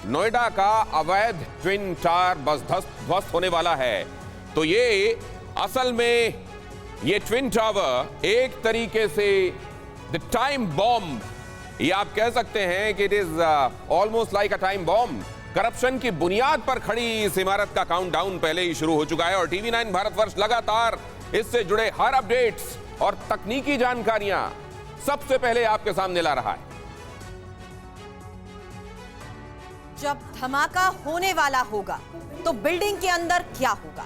नोएडा का अवैध twin tower बस ध्वस्त होने वाला है। तो ये असल में ये ट्विन टावर एक तरीके से द टाइम बॉम्ब, ये आप कह सकते हैं कि it is almost like a time bomb. Corruption की बुनियाद पर खड़ी इस इमारत का काउंटडाउन पहले ही शुरू हो चुका है और टीवी 9 भारतवर्ष लगातार इससे जुड़े हर अपडेट्स और तकनीकी जानकारियां सबसे पहले आपके सामने ला रहा है। जब धमाका होने वाला होगा तो बिल्डिंग के अंदर क्या होगा,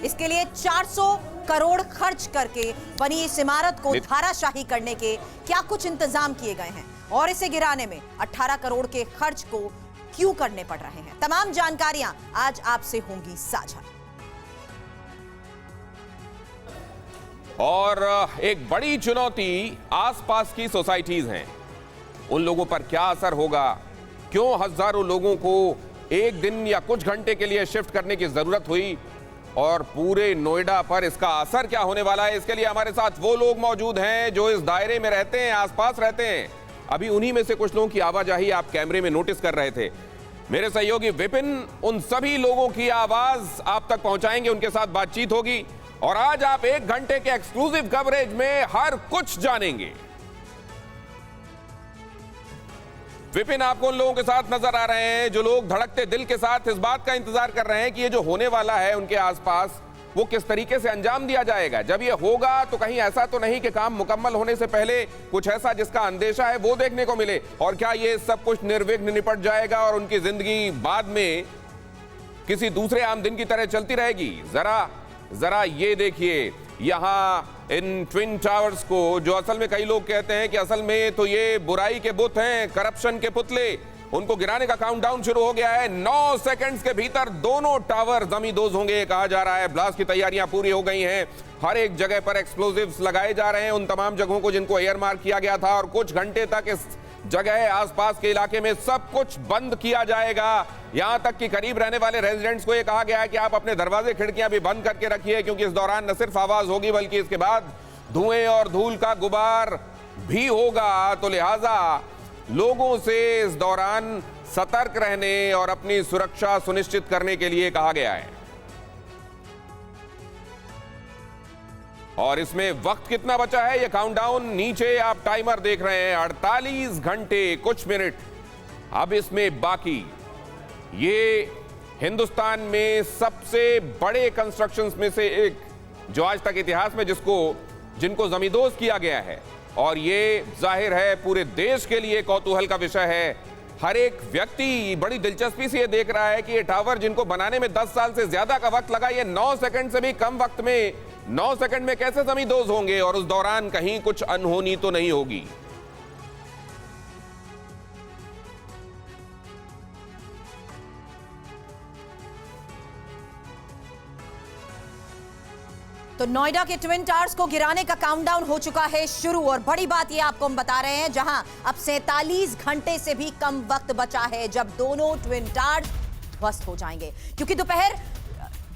इसके लिए 400 करोड़ खर्च करके बनी इस इमारत को धाराशाही करने के क्या कुछ इंतजाम किए गए हैं और इसे गिराने में 18 करोड़ के खर्च को क्यों करने पड़ रहे हैं, तमाम जानकारियां आज आपसे होंगी साझा। और एक बड़ी चुनौती आसपास की सोसाइटीज हैं, उन लोगों पर क्या असर होगा, क्यों हजारों लोगों को एक दिन या कुछ घंटे के लिए शिफ्ट करने की जरूरत हुई और पूरे नोएडा पर इसका असर क्या होने वाला है। इसके लिए हमारे साथ वो लोग मौजूद हैं जो इस दायरे में रहते हैं, आसपास रहते हैं। अभी उन्हीं में से कुछ लोगों की आवाजाही आप कैमरे में नोटिस कर रहे थे। मेरे सहयोगी विपिन उन सभी लोगों की आवाज आप तक पहुंचाएंगे, उनके साथ बातचीत होगी और आज आप 1 घंटे के एक्सक्लूसिव कवरेज में हर कुछ जानेंगे। विपिन, आपको उन लोगों के साथ नजर आ रहे हैं जो लोग धड़कते दिल के साथ इस बात का इंतजार कर रहे हैं कि ये जो होने वाला है उनके आसपास वो किस तरीके से अंजाम दिया जाएगा। जब ये होगा तो कहीं ऐसा तो नहीं कि काम मुकम्मल होने से पहले कुछ ऐसा जिसका अंदेशा है वो देखने को मिले, और क्या ये सब कुछ निर्विघ्न निपट जाएगा और उनकी जिंदगी बाद में किसी दूसरे आम दिन की तरह चलती रहेगी। जरा ये देखिए, यहां इन ट्विन टावर्स को, जो असल में कई लोग कहते हैं कि असल में तो ये बुराई के बुत हैं, करप्शन के पुतले, उनको गिराने का काउंटडाउन शुरू हो गया है। 9 सेकंड्स के भीतर दोनों टावर जमींदोज होंगे कहा जा रहा है। ब्लास्ट की तैयारियां पूरी हो गई हैं, हर एक जगह पर एक्सप्लोजिव्स लगाए जा रहे हैं, उन तमाम जगहों को जिनको एयर मार्क किया गया था, और कुछ घंटे तक इस जगह आसपास के इलाके में सब कुछ बंद किया जाएगा। यहां तक कि करीब रहने वाले रेजिडेंट्स को यह कहा गया है कि आप अपने दरवाजे खिड़कियां भी बंद करके रखिए, क्योंकि इस दौरान न सिर्फ आवाज होगी बल्कि इसके बाद धुएं और धूल का गुबार भी होगा। तो लिहाजा लोगों से इस दौरान सतर्क रहने और अपनी सुरक्षा सुनिश्चित करने के लिए कहा गया है। और इसमें वक्त कितना बचा है, ये काउंटडाउन नीचे आप टाइमर देख रहे हैं, 48 घंटे कुछ मिनट अब इसमें बाकी। ये हिंदुस्तान में सबसे बड़े कंस्ट्रक्शंस में से एक जो आज तक इतिहास में जिनको जमींदोज किया गया है, और ये जाहिर है पूरे देश के लिए कौतूहल का विषय है। हर एक व्यक्ति बड़ी दिलचस्पी से ये देख रहा है कि ये टावर जिनको बनाने में 10 साल से ज्यादा का वक्त लगा, ये 9 सेकंड से भी कम वक्त में 9 सेकंड में कैसे जमींदोज होंगे, और उस दौरान कहीं कुछ अनहोनी तो नहीं होगी। तो नोएडा के ट्विन टावर्स को गिराने का काउंटडाउन हो चुका है शुरू, और बड़ी बात ये आपको हम बता रहे हैं, जहां अब 47 घंटे से भी कम वक्त बचा है जब दोनों ट्विन टावर्स ध्वस्त हो जाएंगे, क्योंकि दोपहर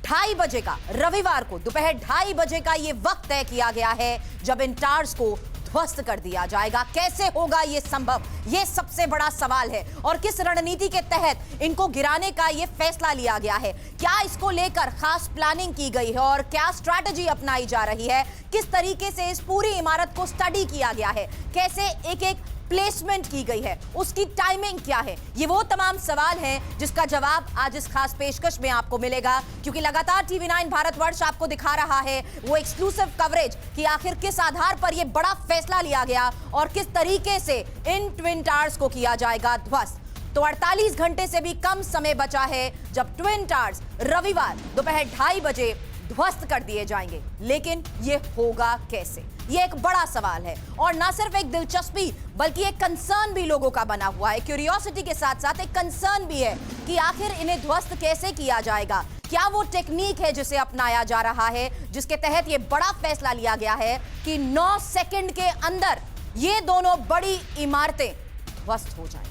2:30 बजे का, रविवार को दोपहर 2:30 बजे का ये वक्त तय किया गया है जब इन टावर्स को ध्वस्त कर दिया जाएगा। कैसे होगा ये संभव, ये सबसे बड़ा सवाल है, और किस रणनीति के तहत इनको गिराने का ये फैसला लिया गया है, क्या इसको लेकर खास प्लानिंग की गई है और क्या स्ट्रैटेजी अपनाई जा रही है, किस तरीके से इस पूरी इमारत को स्टडी किया गया है, कैसे एक एक प्लेसमेंट की गई है, उसकी टाइमिंग क्या है, ये वो तमाम सवाल हैं जिसका जवाब आज इस खास पेशकश में आपको मिलेगा, क्योंकि लगातार टीवी 9 भारतवर्ष आपको दिखा रहा है वो एक्सक्लूसिव कवरेज कि आखिर किस आधार पर ये बड़ा फैसला लिया गया और किस तरीके से इन ट्विन टावर्स को किया जाएगा ध्वस्त। तो 48 घंटे से भी कम समय बचा है जब ट्विन टावर्स रविवार दोपहर 2:30 बजे ध्वस्त कर दिए जाएंगे, लेकिन ये होगा कैसे, ये एक बड़ा सवाल है, और ना सिर्फ एक दिलचस्पी बल्कि एक कंसर्न भी लोगों का बना हुआ है। क्यूरियोसिटी के साथ साथ एक कंसर्न भी है कि आखिर इन्हें ध्वस्त कैसे किया जाएगा, क्या वो टेक्निक है जिसे अपनाया जा रहा है जिसके तहत ये बड़ा फैसला लिया गया है कि 9 सेकंड के अंदर ये दोनों बड़ी इमारतें ध्वस्त हो जाएंगी।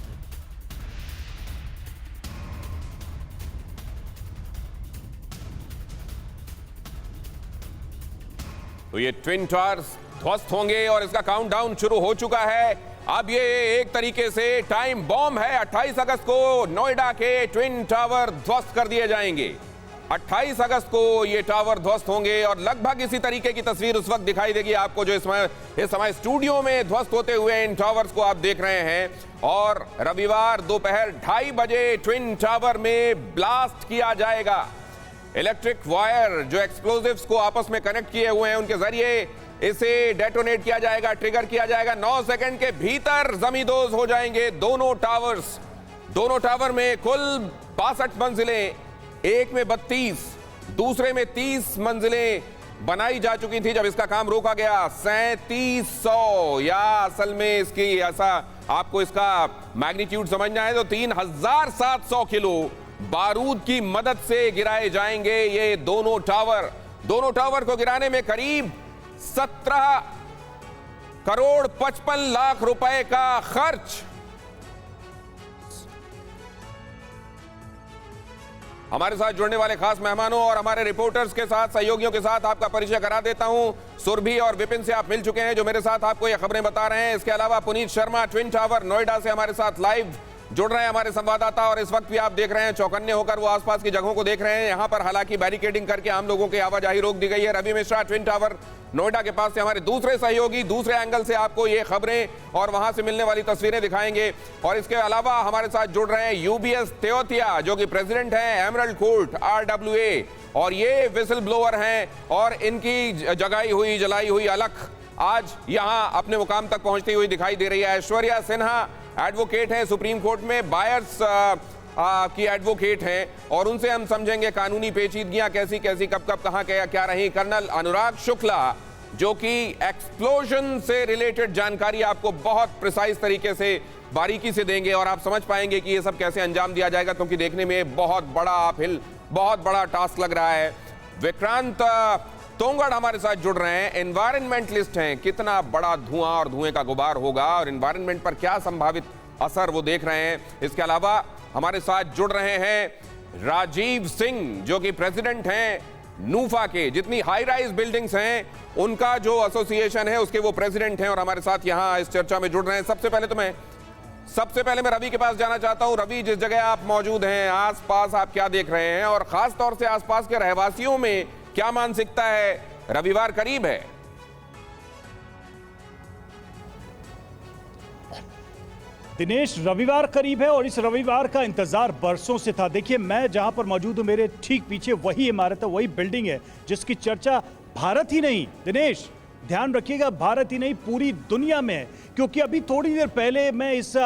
तो ये ट्विन टावर्स ध्वस्त होंगे और इसका काउंटडाउन शुरू हो चुका है। अब ये एक तरीके से टाइम बॉम्ब है। 28 अगस्त को नोएडा के ट्विन टावर ध्वस्त कर दिए जाएंगे। 28 अगस्त को ये टावर ध्वस्त होंगे और लगभग इसी तरीके की तस्वीर उस वक्त दिखाई देगी आपको, जो इस समय स्टूडियो में ध्वस्त होते हुए इन टावर्स को आप देख रहे हैं। और रविवार दोपहर 2:30 बजे ट्विन टावर में ब्लास्ट किया जाएगा। इलेक्ट्रिक वायर जो एक्सप्लोजिव्स को आपस में कनेक्ट किए हुए हैं, उनके जरिए इसे डेटोनेट किया जाएगा, ट्रिगर किया जाएगा। 9 सेकंड के भीतर जमींदोज हो जाएंगे दोनों टावर्स। दोनों टावर में कुल 62 मंजिलें, एक में 32, दूसरे में 30 मंजिलें बनाई जा चुकी थी जब इसका काम रोका गया। 3700 या असल में इसकी ऐसा आपको इसका मैग्नीट्यूड समझना है तो 3700 किलो बारूद की मदद से गिराए जाएंगे ये दोनों टावर। दोनों टावर को गिराने में करीब 17 करोड़ 55 लाख रुपए का खर्च। हमारे साथ जुड़ने वाले खास मेहमानों और हमारे रिपोर्टर्स के साथ, सहयोगियों के साथ आपका परिचय करा देता हूं। सुरभि और विपिन से आप मिल चुके हैं जो मेरे साथ आपको ये खबरें बता रहे हैं। इसके अलावा पुनीत शर्मा ट्विन टावर नोएडा से हमारे साथ लाइव जुड़ रहे हैं, हमारे संवाददाता, और इस वक्त भी आप देख रहे हैं चौकन्ने होकर वो आसपास की जगहों को देख रहे हैं। यहां पर हालांकि बैरिकेडिंग करके आम लोगों की आवाजाही रोक दी गई है। रवि मिश्रा ट्विन टावर नोएडा के पास से हमारे दूसरे सहयोगी दूसरे एंगल से आपको ये खबरें और वहां से मिलने वाली तस्वीरें दिखाएंगे। और इसके अलावा हमारे साथ जुड़ रहे हैं यूबीएस तेओतिया जो कि प्रेसिडेंट हैं एमरल्ड कोर्ट RWA, और ये विसल ब्लोअर हैं और इनकी जलाई हुई अलख आज यहां अपने मुकाम तक पहुंचती हुई दिखाई दे रही है। ऐश्वर्या सिन्हा एडवोकेट हैं सुप्रीम कोर्ट में, बायर्स की एडवोकेट हैं, और उनसे हम समझेंगे कानूनी पेचीदगियां कैसी कैसी कब कब कहां क्या रही। कर्नल अनुराग शुक्ला जो कि एक्सप्लोजन से रिलेटेड जानकारी आपको बहुत प्रिसाइज तरीके से बारीकी से देंगे और आप समझ पाएंगे कि ये सब कैसे अंजाम दिया जाएगा, क्योंकि देखने में बहुत बड़ा टास्क लग रहा है। विक्रांत तोंगड़ हमारे साथ जुड़ रहे हैं, एनवायरमेंटलिस्ट हैं। कितना बड़ा धुआं और धुएं का गुबार होगा और एनवायरमेंट पर क्या संभावित असर वो देख रहे हैं। इसके अलावा हमारे साथ जुड़ रहे हैं राजीव सिंह जो कि प्रेसिडेंट हैं नूफा के, जितनी हाई राइज बिल्डिंग्स हैं उनका जो एसोसिएशन है उसके वो प्रेसिडेंट हैं और हमारे साथ यहां इस चर्चा में जुड़ रहे हैं। सबसे पहले मैं रवि के पास जाना चाहता हूं। रवि, जिस जगह आप मौजूद हैं आसपास आप क्या देख रहे हैं और खास तौर से आसपास के रहवासियों में क्या मानसिकता है? रविवार करीब है। दिनेश, रविवार करीब है और इस रविवार का इंतजार बरसों से था। देखिए, मैं जहां पर मौजूद हूं मेरे ठीक पीछे वही इमारत है, वही बिल्डिंग है जिसकी चर्चा भारत ही नहीं, दिनेश ध्यान रखिएगा, भारत ही नहीं पूरी दुनिया में है। क्योंकि अभी थोड़ी देर पहले मैं इस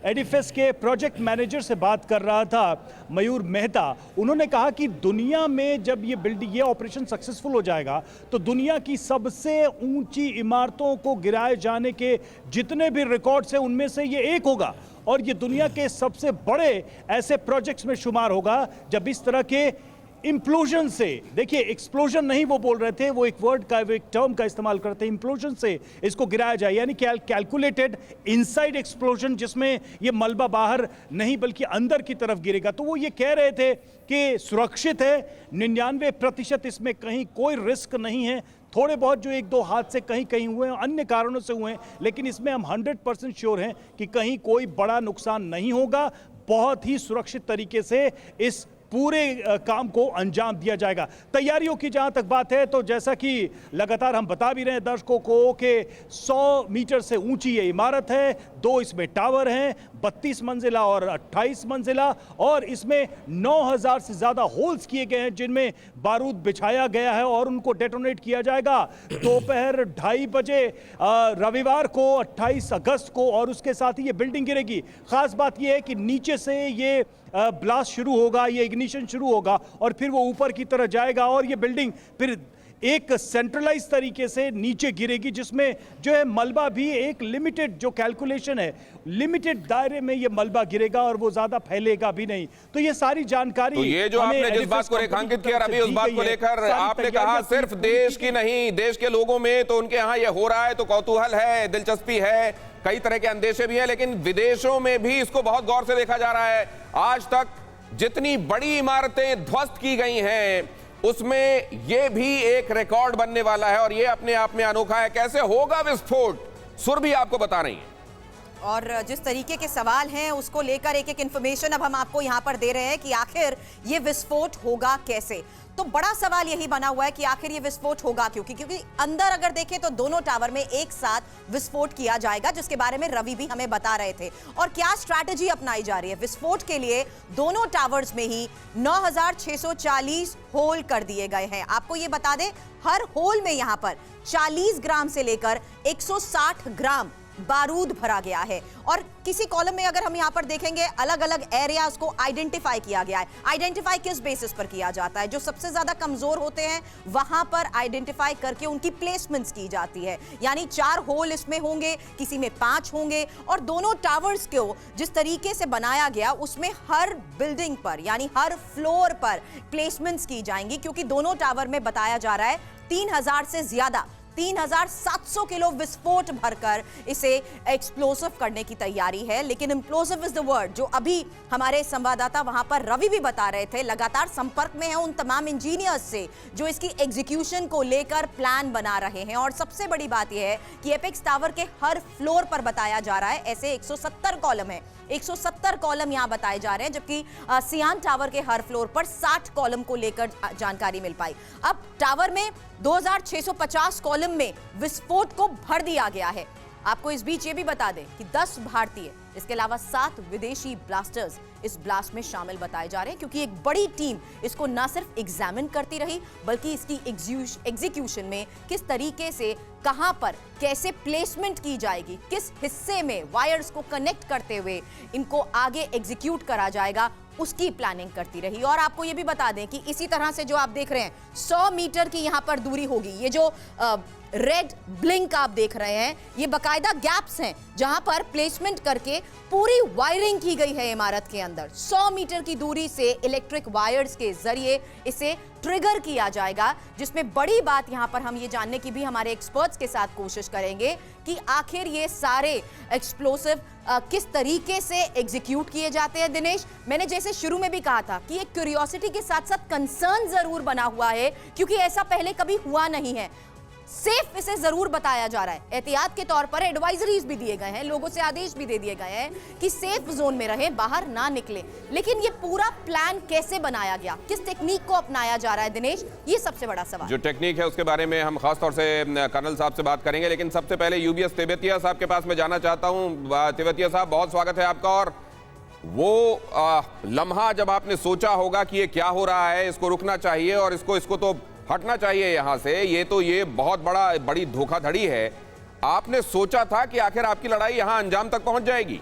एडिफिस के प्रोजेक्ट मैनेजर से बात कर रहा था, मयूर मेहता। उन्होंने कहा कि दुनिया में जब ये ऑपरेशन सक्सेसफुल हो जाएगा तो दुनिया की सबसे ऊंची इमारतों को गिराए जाने के जितने भी रिकॉर्ड्स हैं उनमें से ये एक होगा और ये दुनिया के सबसे बड़े ऐसे प्रोजेक्ट्स में शुमार होगा जब इस तरह के इम्प्लोजन से, देखिए एक्सप्लोजन नहीं वो बोल रहे थे, वो एक वर्ड का एक टर्म का इस्तेमाल करते हैं, इम्प्लोजन से इसको गिराया जाए, यानी कैलकुलेटेड इनसाइड एक्सप्लोजन जिसमें ये मलबा बाहर नहीं बल्कि अंदर की तरफ गिरेगा। तो वो ये कह रहे थे कि सुरक्षित है, 99% इसमें कहीं कोई रिस्क नहीं है। थोड़े बहुत जो एक दो हादसे कहीं कहीं हुए हैं, अन्य कारणों से हुए हैं, लेकिन इसमें हम 100% श्योर हैं कि कहीं कोई बड़ा नुकसान नहीं होगा। बहुत ही सुरक्षित तरीके से इस पूरे काम को अंजाम दिया जाएगा। तैयारियों की जहां तक बात है तो जैसा कि लगातार हम बता भी रहे हैं दर्शकों को कि 100 मीटर से ऊंची ये इमारत है, 2 इसमें टावर हैं, 32 मंजिला और 28 मंजिला, और इसमें 9000 से ज्यादा होल्स किए गए हैं जिनमें बारूद बिछाया गया है और उनको डेटोनेट किया जाएगा दोपहर 2:30 बजे रविवार को 28 अगस्त को, और उसके साथ ही ये बिल्डिंग गिरेगी। खास बात यह है कि नीचे से ये ब्लास्ट शुरू होगा, ये इग्निशन शुरू होगा और फिर वो ऊपर की तरफ जाएगा और ये बिल्डिंग फिर एक सेंट्रलाइज तरीके से नीचे गिरेगी, जिसमें जो है मलबा भी एक लिमिटेड जो कैलकुलेशन है, लिमिटेड दायरे में ये मलबा गिरेगा और वो ज्यादा फैलेगा भी नहीं। तो ये सारी जानकारी, तो ये जो आपने जिस बात को रेखांकित किया अभी, उस बात को लेकर आपने कहा सिर्फ देश की नहीं, देश के लोगों में तो उनके यहाँ ये हो रहा है तो कौतूहल है, दिलचस्पी है, कई तरह के अंदेशे भी हैं, लेकिन विदेशों में भी इसको बहुत गौर से देखा जा रहा है। आज तक जितनी बड़ी इमारतें ध्वस्त की गई हैं उसमें यह भी एक रिकॉर्ड बनने वाला है और यह अपने आप में अनोखा है। कैसे होगा विस्फोट, सुरभि आपको बता रही है। और जिस तरीके के सवाल हैं उसको लेकर एक एक इंफॉर्मेशन अब हम आपको यहां पर दे रहे हैं कि आखिर ये विस्फोट होगा कैसे। तो बड़ा सवाल यही बना हुआ है कि आखिर ये विस्फोट होगा क्योंकि अंदर अगर देखें तो दोनों टावर में एक साथ विस्फोट किया जाएगा, जिसके बारे में रवि भी हमें बता रहे थे। और क्या स्ट्रैटेजी अपनाई जा रही है विस्फोट के लिए, दोनों टावर्स में ही 9640 होल कर दिए गए हैं। आपको ये बता दें, हर होल में यहां पर 40 ग्राम से लेकर 160 ग्राम बारूद भरा गया है। और किसी कॉलम में अगर हम यहां पर देखेंगे, अलग अलग एरियाज को आइडेंटिफाई किया गया है। आइडेंटिफाई किस बेसिस पर किया जाता है? जो सबसे ज्यादा कमजोर होते हैं वहां पर आइडेंटिफाई करके उनकी प्लेसमेंट्स की जाती है। यानी 4 होल इसमें होंगे, किसी में 5 होंगे। और दोनों टावर्स को जिस तरीके से बनाया गया उसमें हर बिल्डिंग पर यानी हर फ्लोर पर प्लेसमेंट्स की जाएंगी, क्योंकि दोनों टावर में बताया जा रहा है 3000 से ज्यादा 3700 किलो विस्फोट भरकर इसे एक्सप्लोसिव करने की तैयारी है। लेकिन एक्सप्लोसिव इज द वर्ड जो अभी हमारे संवाददाता वहां पर रवि भी बता रहे थे, लगातार संपर्क में है उन तमाम इंजीनियर्स से जो इसकी एग्जीक्यूशन को लेकर प्लान बना रहे हैं। और सबसे बड़ी बात यह है कि एपेक्स टावर के हर फ्लोर पर बताया जा रहा है ऐसे 170 कॉलम है, 170 कॉलम यहां बताए जा रहे हैं, जबकि सियान टावर के हर फ्लोर पर 60 कॉलम को लेकर जानकारी मिल पाई। अब टावर में 2650 कॉलम में विस्फोट को भर दिया गया है। आपको इस बीच ये भी बता दें कि 10 भारतीय इसके अलावा 7 विदेशी ब्लास्टर्स इस ब्लास्ट में शामिल बताए जा रहे हैं, क्योंकि एक बड़ी टीम इसको ना सिर्फ एग्जामिन करती रही बल्कि इसकी एग्जीक्यूशन में किस तरीके से, कहां पर, कैसे प्लेसमेंट की जाएगी, किस हिस्से में वायर्स को कनेक्ट करते हुए इनको आगे एग्जीक्यूट करा जाएगा, उसकी प्लानिंग करती रही। और आपको यह भी बता दें कि इसी तरह से जो आप देख रहे हैं 100 मीटर की यहां पर दूरी होगी। ये जो रेड ब्लिंक आप देख रहे हैं, ये बकायदा गैप्स हैं जहां पर प्लेसमेंट करके पूरी वायरिंग की गई है इमारत के अंदर। 100 मीटर की दूरी से इलेक्ट्रिक वायर्स के जरिए इसे ट्रिगर किया जाएगा, जिसमें बड़ी बात यहां पर हम ये जानने की भी हमारे एक्सपर्ट्स के साथ कोशिश करेंगे कि आखिर ये सारे एक्सप्लोसिव किस तरीके से एग्जीक्यूट किए जाते हैं। दिनेश, मैंने जैसे शुरू में भी कहा था कि एक क्यूरियोसिटी के साथ साथ कंसर्न जरूर बना हुआ है, क्योंकि ऐसा पहले कभी हुआ नहीं है। सेफ इसे जरूर बताया जा रहा है, एहतियात के तौर पर एडवाइजरीज भी दिए गए हैं, लोगों से आदेश भी दे दिए गए हैं कि सेफ जोन में रहें, बाहर ना निकले। लेकिन ये पूरा प्लान कैसे बनाया गया, किस टेक्निक को अपनाया जा रहा है दिनेश, ये सबसे बड़ा सवाल। जो टेक्निक है उसके बारे में हम खास तौर से कर्नल साहब से बात करेंगे, लेकिन सबसे पहले यूबीएस तेवतिया साहब के पास मैं जाना चाहता हूं। तेवतिया साहब, बहुत स्वागत है आपका। और वो लम्हा जब आपने सोचा होगा कि ये क्या हो रहा है, इसको रुकना चाहिए और इसको तो हटना चाहिए यहां से, ये बहुत बड़ी धोखाधड़ी है, आपने सोचा था कि आखिर आपकी लड़ाई यहां अंजाम तक पहुंच जाएगी?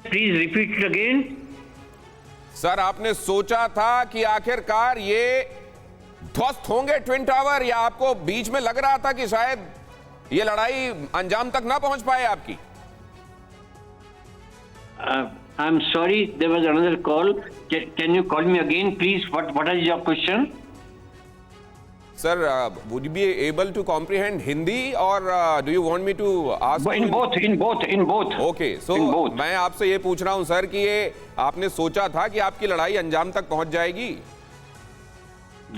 Please repeat it again. Sir, आपने सोचा था कि आखिरकार ये ध्वस्त होंगे ट्विन टावर, या आपको बीच में लग रहा था कि शायद ये लड़ाई अंजाम तक ना पहुंच पाए आपकी? I'm sorry, there was another call. Can you call me again, please? What is your question? Sir, would you be able to comprehend Hindi, or do you want me to ask? In both. Okay, so मैं आपसे ये पूछ रहा हूँ sir कि ये आपने सोचा था कि आपकी लड़ाई अंजाम तक पहुंच जाएगी?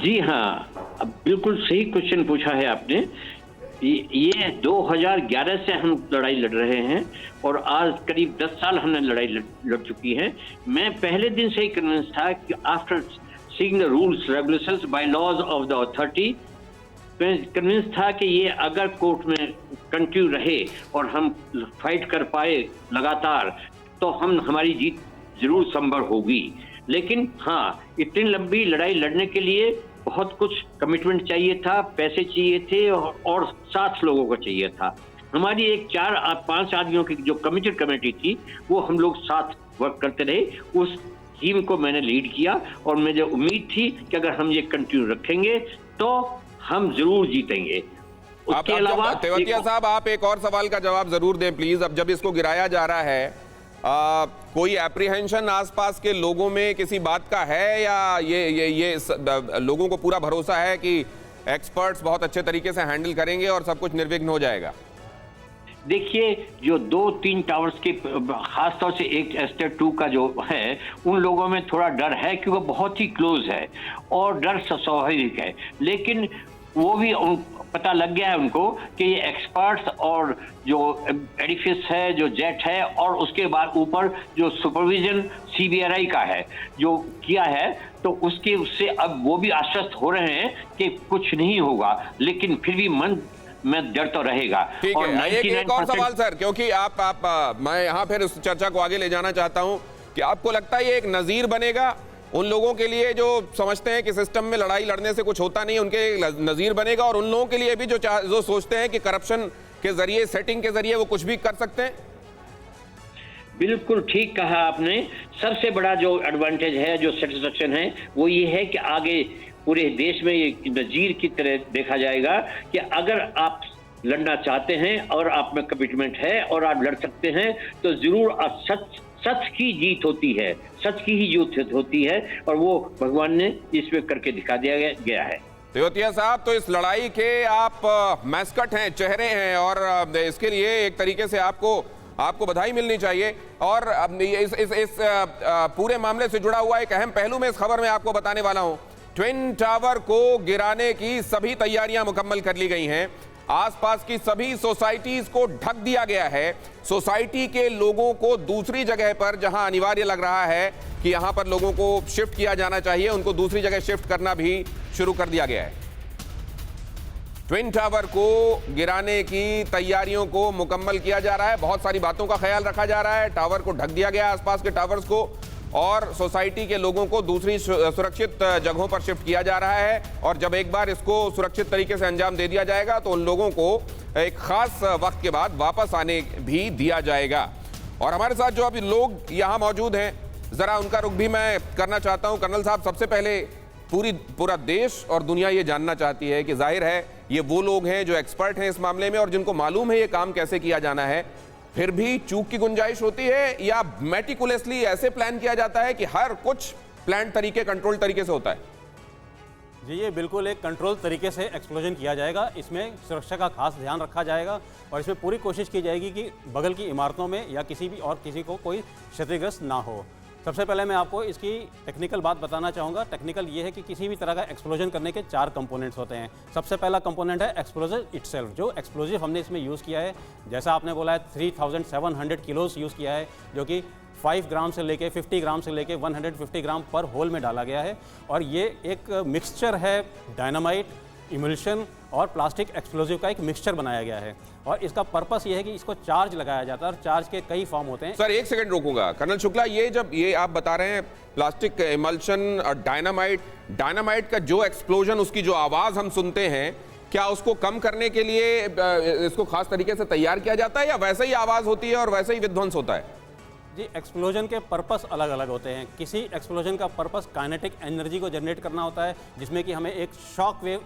जी हाँ, अब बिल्कुल सही क्वेश्चन पूछा है आपने। ये 2011 से हम लड़ाई लड़ रहे हैं और आज करीब 10 साल हमने लड़ाई लड़ चुकी है। मैं पहले दिन से ही कन्विंस था कि after seeing the rules, regulations, bylaws of the authority, convince था कि ये अगर कोर्ट में कंटिन्यू रहे और हम फाइट कर पाए लगातार, तो हमारी जीत जरूर संभव होगी। लेकिन हाँ, इतनी लंबी लड़ाई लड़ने के लिए बहुत कुछ कमिटमेंट चाहिए था, पैसे चाहिए थे और 7 लोगों को चाहिए था। हमारी एक 4-5 आदमियों की जो कमिटेड कमेटी थी, वो हम लोग साथ वर्क करते रहे। उस टीम को मैंने लीड किया और मुझे उम्मीद थी कि अगर हम ये कंटिन्यू रखेंगे तो हम जरूर जीतेंगे। उसके अलावा तेवतिया साहब, आप एक और सवाल का जवाब जरूर दें प्लीज। अब जब इसको गिराया जा रहा है, कोई एप्रीहेंशन आसपास के लोगों में किसी बात का है, या ये लोगों को पूरा भरोसा है कि एक्सपर्ट्स बहुत अच्छे तरीके से हैंडल करेंगे और सब कुछ निर्विघ्न हो जाएगा? देखिए, जो 2-3 टावर्स के खासतौर से एक एस्टेट 2 का जो है, उन लोगों में थोड़ा डर है क्योंकि वो बहुत ही क्लोज है और डर स्वाभाविक है। लेकिन वो भी पता लग गया है उनको कि ये एक्सपर्ट्स और जो एडिफिस है, जो जेट है, और उसके बाद ऊपर जो सुपरविजन CBRI का है जो किया है, तो उससे अब वो भी आश्वस्त हो रहे हैं कि कुछ नहीं होगा, लेकिन फिर भी मन में डर तो रहेगा। ठीक और है, एक और सवाल सर, क्योंकि मैं यहाँ फिर उस चर्चा को आगे ले जाना चाहता हूँ कि आपको लगता है ये एक नजीर बनेगा उन लोगों के लिए जो समझते हैं कि सिस्टम में लड़ाई लड़ने से कुछ होता नहीं, उनके नजीर बनेगा, और उन लोगों के लिए भी जो सोचते हैं कि करप्शन के जरिए, सेटिंग के जरिए वो कुछ भी कर सकते हैं? बिल्कुल ठीक कहा आपने। सबसे बड़ा जो एडवांटेज है, जो सेटिस्फेक्शन है, वो ये है कि आगे पूरे देश में ये नजीर की तरह देखा जाएगा कि अगर आप लड़ना चाहते हैं और आप में कमिटमेंट है और आप लड़ सकते हैं, तो जरूर सच की जीत होती है, सच की ही जीत होती है, और वो भगवान ने इसमें करके दिखा दिया गया है। तेवतिया साहब, तो इस लड़ाई के आप मैस्कट हैं, चेहरे हैं, और इसके लिए एक तरीके से आपको बधाई मिलनी चाहिए। और इस पूरे मामले से जुड़ा हुआ एक अहम पहलू मैं इस खबर में आपको बताने वाला हूं। ट्विन टावर को गिराने की सभी तैयारियां मुकम्मल कर ली गई हैं। आसपास की सभी सोसाइटीज को ढक दिया गया है। सोसाइटी के लोगों को दूसरी जगह पर, जहां अनिवार्य लग रहा है कि यहां पर लोगों को शिफ्ट किया जाना चाहिए, उनको दूसरी जगह शिफ्ट करना भी शुरू कर दिया गया है। ट्विन टावर को गिराने की तैयारियों को मुकम्मल किया जा रहा है। बहुत सारी बातों का ख्याल रखा जा रहा है। टावर को ढक दिया गया, आसपास के टावर्स को, और सोसाइटी के लोगों को दूसरी सुरक्षित जगहों पर शिफ्ट किया जा रहा है। और जब एक बार इसको सुरक्षित तरीके से अंजाम दे दिया जाएगा तो उन लोगों को एक खास वक्त के बाद वापस आने भी दिया जाएगा। और हमारे साथ जो अभी लोग यहाँ मौजूद हैं, जरा उनका रुख भी मैं करना चाहता हूँ। कर्नल साहब, सबसे पहले पूरा देश और दुनिया ये जानना चाहती है कि जाहिर है ये वो लोग हैं जो एक्सपर्ट हैं इस मामले में और जिनको मालूम है ये काम कैसे किया जाना है, फिर भी चूक की गुंजाइश होती है या मेटिकुलसली ऐसे प्लान किया जाता है कि हर कुछ प्लान तरीके, कंट्रोल तरीके से होता है? जी, ये बिल्कुल एक कंट्रोल तरीके से एक्सप्लोजन किया जाएगा। इसमें सुरक्षा का खास ध्यान रखा जाएगा और इसमें पूरी कोशिश की जाएगी कि बगल की इमारतों में या किसी को कोई क्षतिग्रस्त ना हो। सबसे पहले मैं आपको इसकी टेक्निकल बात बताना चाहूँगा। टेक्निकल ये है कि किसी भी तरह का एक्सप्लोजन करने के 4 कंपोनेंट्स होते हैं। सबसे पहला कंपोनेंट है एक्सप्लोजर इटसेल्फ। जो एक्सप्लोजिव हमने इसमें यूज़ किया है, जैसा आपने बोला है, 3700 किलोस यूज़ किया है, जो कि 5 ग्राम से लेके 50 ग्राम से लेके 150 ग्राम पर होल में डाला गया है। और ये एक मिक्सचर है डायनामाइट, इमल्शन और प्लास्टिक एक्सप्लोजिव का एक मिक्सचर बनाया गया है। और इसका पर्पस ये है कि इसको चार्ज लगाया जाता है और चार्ज के कई फॉर्म होते हैं। सर, एक सेकंड रोकूंगा। कर्नल शुक्ला, ये आप बता रहे हैं प्लास्टिक इमल्शन और डायनामाइट का जो एक्सप्लोजन, उसकी जो आवाज हम सुनते हैं, क्या उसको कम करने के लिए इसको खास तरीके से तैयार किया जाता है या वैसे ही आवाज होती है और वैसे ही विध्वंस होता है? जी, एक्सप्लोजन के पर्पस अलग अलग होते हैं। किसी एक्सप्लोजन का पर्पस काइनेटिक एनर्जी को जनरेट करना होता है, जिसमें कि हमें एक शॉक वेव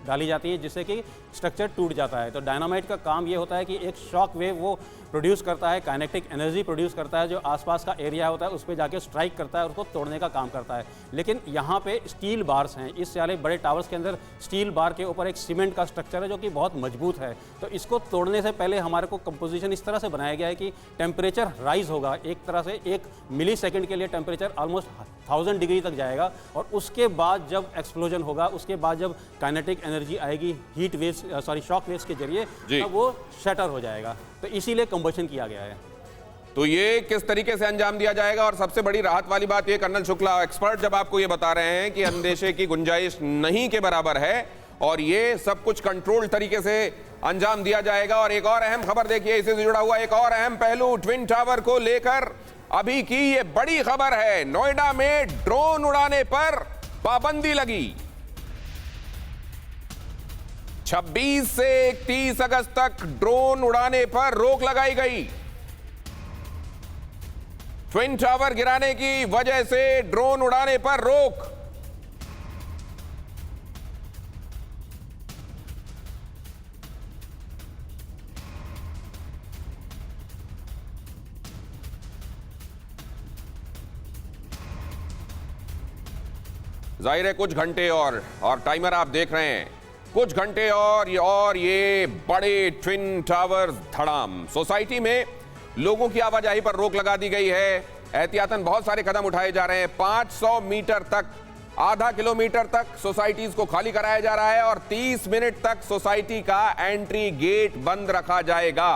डाली जाती है जिससे कि स्ट्रक्चर टूट जाता है। तो डायनामाइट का काम ये होता है कि एक शॉक वेव वो प्रोड्यूस करता है, काइनेटिक एनर्जी प्रोड्यूस करता है, जो आसपास का एरिया होता है उस पर जाके स्ट्राइक करता है और उसको तोड़ने का काम करता है। लेकिन यहाँ पे स्टील बार्स हैं। इस वाले बड़े टावर्स के अंदर स्टील बार के ऊपर एक सीमेंट का स्ट्रक्चर है जो कि बहुत मजबूत है। तो इसको तोड़ने से पहले हमारे को कंपोजिशन इस तरह से बनाया गया है कि टेम्परेचर राइज होगा। एक तरह से 1 मिली सेकेंड के लिए टेम्परेचर ऑलमोस्ट 1000 डिग्री तक जाएगा और उसके बाद जब एक्सप्लोजन होगा, उसके बाद जब काइनेटिक एनर्जी आएगी हीट वेव्स, शॉक वेव्स के जरिए, तब वो शटर हो जाएगा। तो इसीलिए कंबशन किया गया है। तो ये किस तरीके से अंजाम दिया जाएगा? और सबसे बड़ी राहत वाली बात ये, कर्नल शुक्ला एक्सपर्ट जब आपको ये बता रहे हैं कि अंदेशे की गुंजाइश नहीं के बराबर है और ये सब कुछ कंट्रोल तरीके से अंजाम दिया जाएगा। और एक और अहम खबर देखिए, इसी से जुड़ा हुआ एक और अहम पहलू ट्विन टावर को लेकर अभी की ये बड़ी खबर है। नोएडा में ड्रोन उड़ाने पर पाबंदी लगी। 26 से 31 अगस्त तक ड्रोन उड़ाने पर रोक लगाई गई। ट्विन टावर गिराने की वजह से ड्रोन उड़ाने पर रोक। जाहिर है कुछ घंटे और टाइमर आप देख रहे हैं। कुछ घंटे और ये बड़े ट्विन टावर्स धड़ाम। सोसाइटी में लोगों की आवाजाही पर रोक लगा दी गई है। एहतियातन बहुत सारे कदम उठाए जा रहे हैं। 500 मीटर तक, आधा किलोमीटर तक सोसाइटीज को खाली कराया जा रहा है और 30 मिनट तक सोसाइटी का एंट्री गेट बंद रखा जाएगा।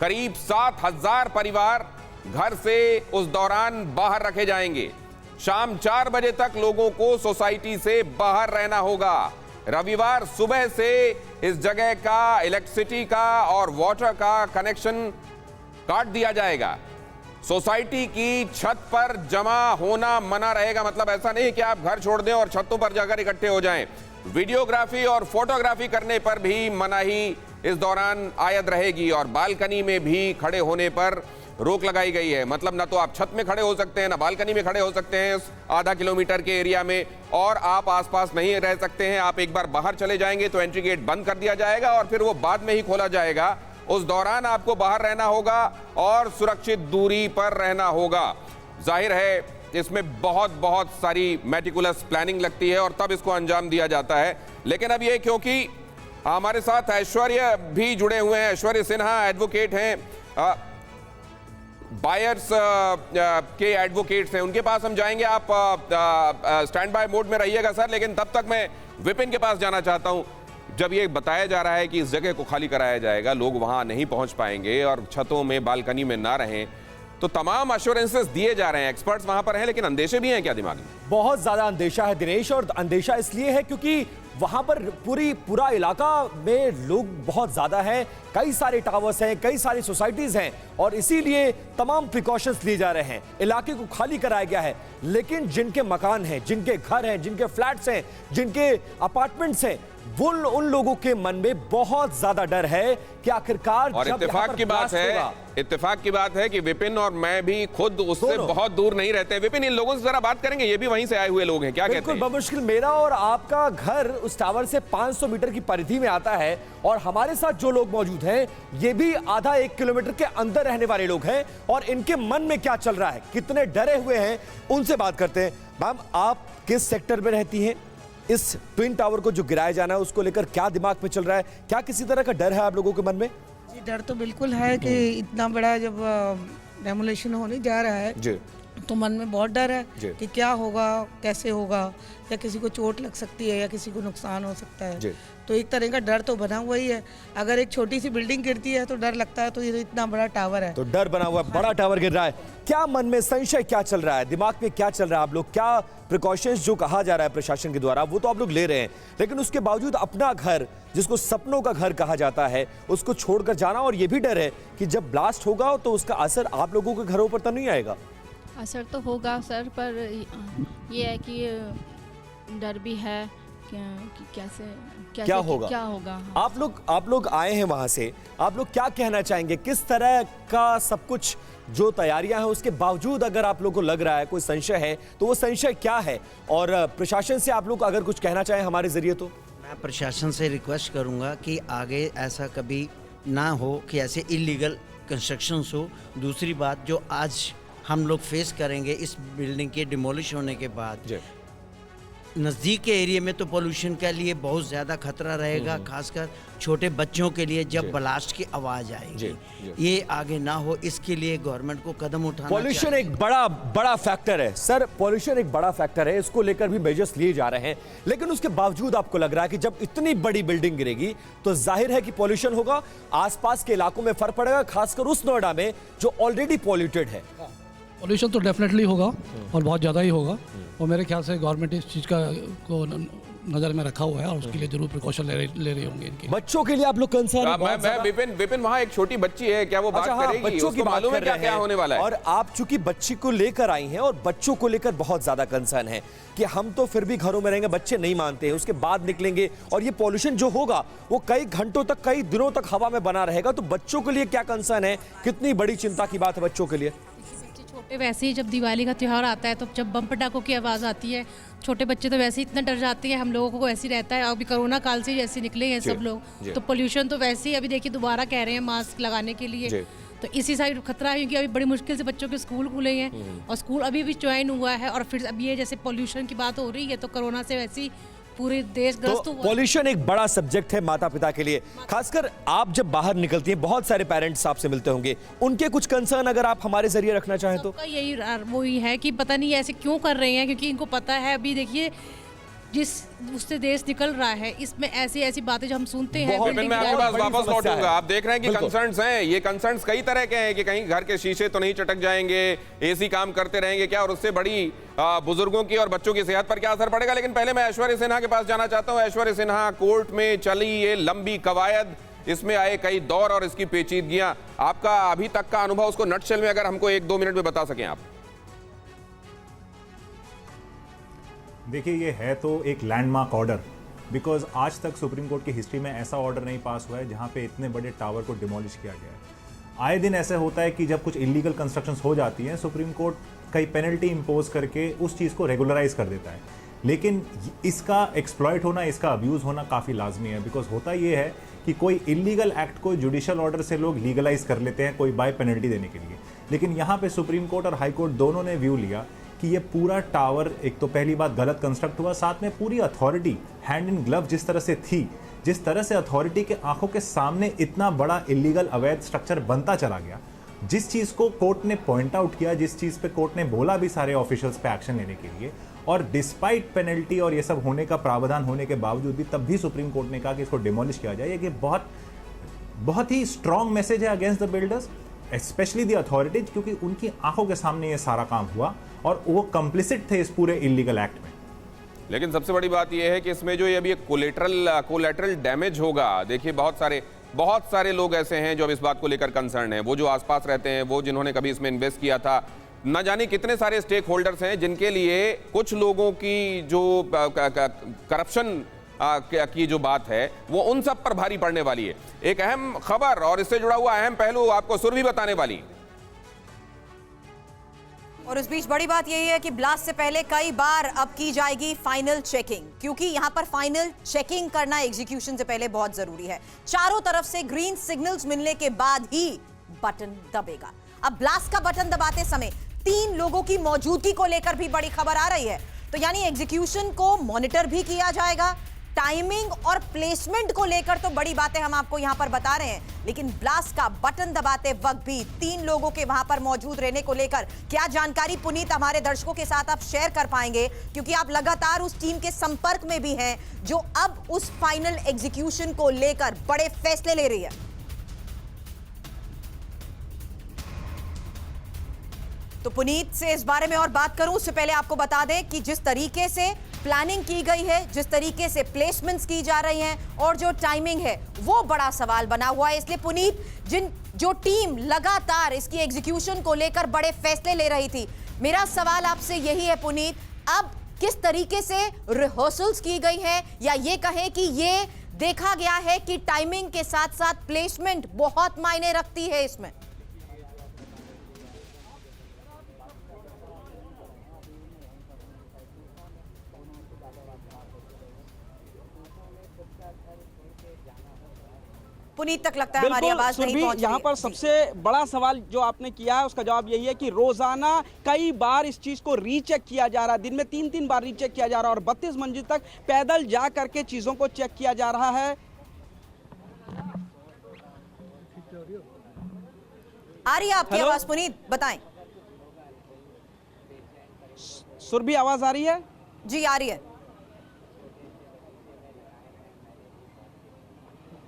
करीब 7,000 परिवार घर से उस दौरान बाहर रखे जाएंगे। शाम 4 बजे तक लोगों को सोसाइटी से बाहर रहना होगा। रविवार सुबह से इस जगह का इलेक्ट्रिसिटी का और वाटर का कनेक्शन काट दिया जाएगा। सोसाइटी की छत पर जमा होना मना रहेगा। मतलब ऐसा नहीं कि आप घर छोड़ दें और छतों पर जाकर इकट्ठे हो जाएं। वीडियोग्राफी और फोटोग्राफी करने पर भी मनाही इस दौरान आयद रहेगी और बालकनी में भी खड़े होने पर रोक लगाई गई है। मतलब ना तो आप छत में खड़े हो सकते हैं, ना बालकनी में खड़े हो सकते हैं इस आधा किलोमीटर के एरिया में, और आप आसपास नहीं रह सकते हैं। आप एक बार बाहर चले जाएंगे तो एंट्री गेट बंद कर दिया जाएगा और फिर वो बाद में ही खोला जाएगा। उस दौरान आपको बाहर रहना होगा और सुरक्षित दूरी पर रहना होगा। जाहिर है इसमें बहुत सारी मेटिकुलस प्लानिंग लगती है और तब इसको अंजाम दिया जाता है। लेकिन अब ये, क्योंकि हमारे साथ ऐश्वर्य भी जुड़े हुए हैं, ऐश्वर्य सिन्हा एडवोकेट हैं, बायर्स के एडवोकेट्स हैं, उनके पास हम जाएंगे। आप स्टैंड बाय मोड में रहिएगा सर। लेकिन तब तक मैं विपिन के पास जाना चाहता हूं। जब ये बताया जा रहा है कि इस जगह को खाली कराया जाएगा, लोग वहां नहीं पहुंच पाएंगे और छतों में, बालकनी में ना रहें, तो तमाम अश्योरेंसेस दिए जा रहे हैं, एक्सपर्ट्स वहां पर हैं, लेकिन अंदेशे भी हैं क्या दिमाग में? बहुत ज्यादा अंदेशा है दिनेश, और अंदेशा इसलिए है क्योंकि वहां पर पूरा इलाका में लोग बहुत ज्यादा हैं, कई सारे टावर्स हैं, कई सारी सोसाइटीज हैं और इसीलिए तमाम प्रिकॉशंस लिए जा रहे हैं। इलाके को खाली कराया गया है, लेकिन जिनके मकान हैं, जिनके घर हैं, जिनके फ्लैट्स हैं, जिनके अपार्टमेंट्स हैं, उन लोगों के मन में बहुत ज्यादा डर है कि आखिरकार और इत्तेफाक की बात है कि विपिन और मैं भी खुद उससे बहुत दूर नहीं रहते। विपिन, इन लोगों से जरा बात करेंगे, ये भी वहीं से आए हुए लोग हैं, क्या कहते हैं? बमुश्किल मेरा और आपका घर उस टावर से 500 मीटर की परिधि में आता है और हमारे साथ जो लोग मौजूद हैं ये भी आधा 1 किलोमीटर के अंदर रहने वाले लोग हैं और इनके मन में क्या चल रहा है, कितने डरे हुए हैं, उनसे बात करते हैं। मैम, आप किस सेक्टर में रहती हैं? इस ट्विन टावर को जो गिराया जाना है उसको लेकर क्या दिमाग में चल रहा है? क्या किसी तरह का डर है आप लोगों के मन में? जी, डर तो बिल्कुल है कि इतना बड़ा जब डेमोलेशन होने जा रहा है जी, तो मन में बहुत डर है कि क्या होगा, कैसे होगा, या किसी को चोट लग सकती है या किसी को नुकसान हो सकता है। तो एक तरह का डर तो बना हुआ ही है। अगर एक छोटी सी बिल्डिंग गिरती है तो डर लगता है, तो ये इतना बड़ा टावर है तो डर बना हुआ है, बड़ा टावर गिर रहा है। क्या मन में संशय क्या चल रहा है, दिमाग में क्या चल रहा है? आप लोग क्या प्रिकॉशंस जो कहा जा रहा है प्रशासन के द्वारा वो तो आप लोग ले रहे हैं, लेकिन उसके बावजूद अपना घर, जिसको सपनों का घर कहा जाता है, उसको छोड़कर जाना, और ये भी डर है कि जब ब्लास्ट होगा तो उसका असर आप लोगों के घरों पर तो नहीं आएगा? असर तो होगा सर, पर ये है कि डर भी है कि कैसे क्या होगा। आप लोग आए हैं वहां से, आप लोग क्या कहना चाहेंगे? किस तरह का सब कुछ जो तैयारियां हैं उसके बावजूद अगर आप लोग को लग रहा है कोई संशय है तो वो संशय क्या है? और प्रशासन से आप लोग अगर कुछ कहना चाहें हमारे जरिए तो? मैं प्रशासन से रिक्वेस्ट करूंगा कि आगे ऐसा कभी ना हो कि ऐसे इलीगल कंस्ट्रक्शंस हो। दूसरी बात जो आज हम लोग फेस करेंगे इस बिल्डिंग के डिमोलिश होने के बाद, नज़दीक के एरिया में तो पोल्यूशन के लिए बहुत ज़्यादा खतरा रहेगा, खासकर छोटे बच्चों के लिए जब ब्लास्ट की आवाज़ आएगी। ये आगे ना हो, इसके लिए गवर्नमेंट को कदम उठाना चाहिए। पॉल्यूशन एक बड़ा फैक्टर है सर, पॉल्यूशन एक बड़ा फैक्टर है, इसको लेकर भी मेजर्स लिए जा रहे हैं, लेकिन उसके बावजूद आपको लग रहा है कि जब इतनी बड़ी बिल्डिंग गिरेगी तो जाहिर है कि पॉल्यूशन होगा, आसपास के इलाकों में फर्क पड़ेगा, खासकर उस नोएडा में जो ऑलरेडी पॉल्यूटेड है। पॉल्यूशन तो डेफिनेटली होगा और बहुत ज़्यादा ही होगा, और मेरे ख्याल से गवर्नमेंट इस चीज़ को नज़र में रखा हुआ है और उसके लिए जरूर प्रिकॉशन ले रही होंगे इनके। बच्चों के लिए आप लोग कंसर्न? मैं विपिन वहाँ एक छोटी बच्ची है, क्या वो बात करेगी? बच्चों की मालूम है क्या होने वाला है? और आप चूंकि बच्ची को लेकर आई हैं और बच्चों को लेकर बहुत ज्यादा कंसर्न है कि हम तो फिर भी घरों में रहेंगे, बच्चे नहीं मानते हैं, उसके बाद निकलेंगे और ये पॉल्यूशन जो होगा वो कई घंटों तक, कई दिनों तक हवा में बना रहेगा, तो बच्चों के लिए क्या कंसर्न है? कितनी बड़ी चिंता की बात है बच्चों के लिए? छोटे वैसे ही जब दिवाली का त्यौहार आता है तो जब बम पटाखों की आवाज़ आती है, छोटे बच्चे तो वैसे ही इतना डर जाते हैं, हम लोगों को ऐसे ही रहता है। अभी कोरोना काल से जैसे निकले हैं सब लोग, तो पोल्यूशन तो वैसे ही अभी देखिए दोबारा कह रहे हैं मास्क लगाने के लिए, तो इसी साइड खतरा है क्योंकि अभी बड़ी मुश्किल से बच्चों के स्कूल खुले हैं और स्कूल अभी भी ज्वाइन हुआ है, और फिर अभी ये जैसे पोल्यूशन की बात हो रही है तो कोरोना से वैसे ही पूरे देश ग्रस्त तो हुआ। पॉल्यूशन एक बड़ा सब्जेक्ट है माता पिता के लिए, खासकर आप जब बाहर निकलती हैं बहुत सारे पेरेंट्स आपसे मिलते होंगे, उनके कुछ कंसर्न अगर आप हमारे जरिए रखना चाहें तो। सबका यही वही है कि पता नहीं ऐसे क्यों कर रहे हैं, क्योंकि इनको पता है अभी देखिए जिस उससे देश निकल रहा है इसमें ऐसी ऐसी बातें जो हम सुनते हैं। विपिन, मैं आपके पास वापस लौटूंगा। आप देख रहे हैं कि बिल्कुल। कंसर्न्स हैं, ये कंसर्न्स कई तरह के हैं कि कहीं घर के शीशे तो नहीं चटक जाएंगे, एसी काम करते रहेंगे क्या, और उससे बड़ी बुजुर्गों की और बच्चों की सेहत पर क्या असर पड़ेगा। लेकिन पहले मैं ऐश्वर्य सिन्हा के पास जाना चाहता हूं। ऐश्वर्य सिन्हा, कोर्ट में चली ये लंबी कवायद, इसमें आए कई दौर और इसकी पेचीदगियां, आपका अभी तक का अनुभव, उसको नटशेल में अगर हमको 1-2 मिनट में बता सकें आप। देखिए, ये है तो एक लैंडमार्क ऑर्डर, बिकॉज आज तक सुप्रीम कोर्ट की हिस्ट्री में ऐसा ऑर्डर नहीं पास हुआ है जहां पे इतने बड़े टावर को डिमोलिश किया गया है। आए दिन ऐसा होता है कि जब कुछ इलीगल कंस्ट्रक्शंस हो जाती हैं, सुप्रीम कोर्ट कई पेनल्टी इंपोज करके उस चीज़ को रेगुलराइज कर देता है, लेकिन इसका एक्सप्लॉइट होना, इसका अब्यूज़ होना काफ़ी लाजमी है। बिकॉज होता ये है कि कोई इलीगल एक्ट को जुडिशल ऑर्डर से लोग लीगलाइज कर लेते हैं, कोई बाय पेनल्टी देने के लिए, लेकिन यहाँ पे सुप्रीम कोर्ट और हाई कोर्ट दोनों ने व्यू लिया कि ये पूरा टावर, एक तो पहली बात गलत कंस्ट्रक्ट हुआ, साथ में पूरी अथॉरिटी हैंड इन ग्लव जिस तरह से थी, जिस तरह से अथॉरिटी के आंखों के सामने इतना बड़ा इलीगल अवैध स्ट्रक्चर बनता चला गया, जिस चीज़ को कोर्ट ने पॉइंट आउट किया, जिस चीज़ पे कोर्ट ने बोला भी सारे ऑफिशियल्स पे एक्शन लेने के लिए, और डिस्पाइट पेनल्टी और ये सब होने का प्रावधान होने के बावजूद भी तब भी सुप्रीम कोर्ट ने कहा कि इसको डिमोलिश किया जाए। ये बहुत ही स्ट्रॉन्ग मैसेज है against the builders, specially the authorities, क्योंकि उनकी आंखों के सामने ये सारा काम हुआ और वो कंप्लिसिट थे इस पूरे इलीगल एक्ट में। लेकिन सबसे बड़ी बात यह है कि इसमें जो ये अभी एक कोलेटरल डैमेज होगा, देखिए बहुत सारे लोग ऐसे हैं जो अब इस बात को लेकर कंसर्न हैं, वो जो आसपास रहते हैं, वो जिन्होंने कभी इसमें इन्वेस्ट किया था, न जाने कितने सारे स्टेक होल्डर्स हैं जिनके लिए कुछ लोगों की जो करप्शन की जो बात है वो उन सब पर भारी पड़ने वाली है। एक अहम खबर और इससे जुड़ा हुआ अहम पहलू आपको सुरभि बताने वाली। और इस बीच बड़ी बात यही है कि ब्लास्ट से पहले कई बार अब की जाएगी फाइनल चेकिंग, क्योंकि यहां पर फाइनल चेकिंग करना एग्जीक्यूशन से पहले बहुत जरूरी है। चारों तरफ से ग्रीन सिग्नल्स मिलने के बाद ही बटन दबेगा। अब ब्लास्ट का बटन दबाते समय 3 लोगों की मौजूदगी को लेकर भी बड़ी खबर आ रही है, तो यानी एग्जीक्यूशन को मॉनिटर भी किया जाएगा। टाइमिंग और प्लेसमेंट को लेकर तो बड़ी बातें हम आपको यहां पर बता रहे हैं, लेकिन ब्लास्ट का बटन दबाते वक्त भी 3 लोगों के वहां पर मौजूद रहने को लेकर क्या जानकारी पुनीत हमारे दर्शकों के साथ आप शेयर कर पाएंगे, क्योंकि आप लगातार उस टीम के संपर्क में भी हैं जो अब उस फाइनल एग्जीक्यूशन को लेकर बड़े फैसले ले रही है। तो पुनीत से इस बारे में और बात करूं उससे पहले आपको बता दें कि जिस तरीके से प्लानिंग की गई है, जिस तरीके से प्लेसमेंट्स की जा रही हैं और जो टाइमिंग है वो बड़ा सवाल बना हुआ है। इसलिए पुनीत, जो टीम लगातार इसकी एग्जीक्यूशन को लेकर बड़े फैसले ले रही थी, मेरा सवाल आपसे यही है पुनीत, अब किस तरीके से रिहर्सल्स की गई है, या ये कहें कि ये देखा गया है कि टाइमिंग के साथ साथ प्लेसमेंट बहुत मायने रखती है इसमें? पुनीत तक लगता है हमारी आवाज नहीं पहुंच रही। यहाँ पर सबसे बड़ा सवाल जो आपने किया है उसका जवाब यही है कि रोजाना कई बार इस चीज को रीचेक किया जा रहा है, दिन में 3-3 बार रीचेक किया जा रहा है और 32 मंजिल तक पैदल जा करके चीजों को चेक किया जा रहा है। आ रही है आपकी आवाज पुनीत, बताएं। सुरभि आवाज आ रही है? जी आ रही है।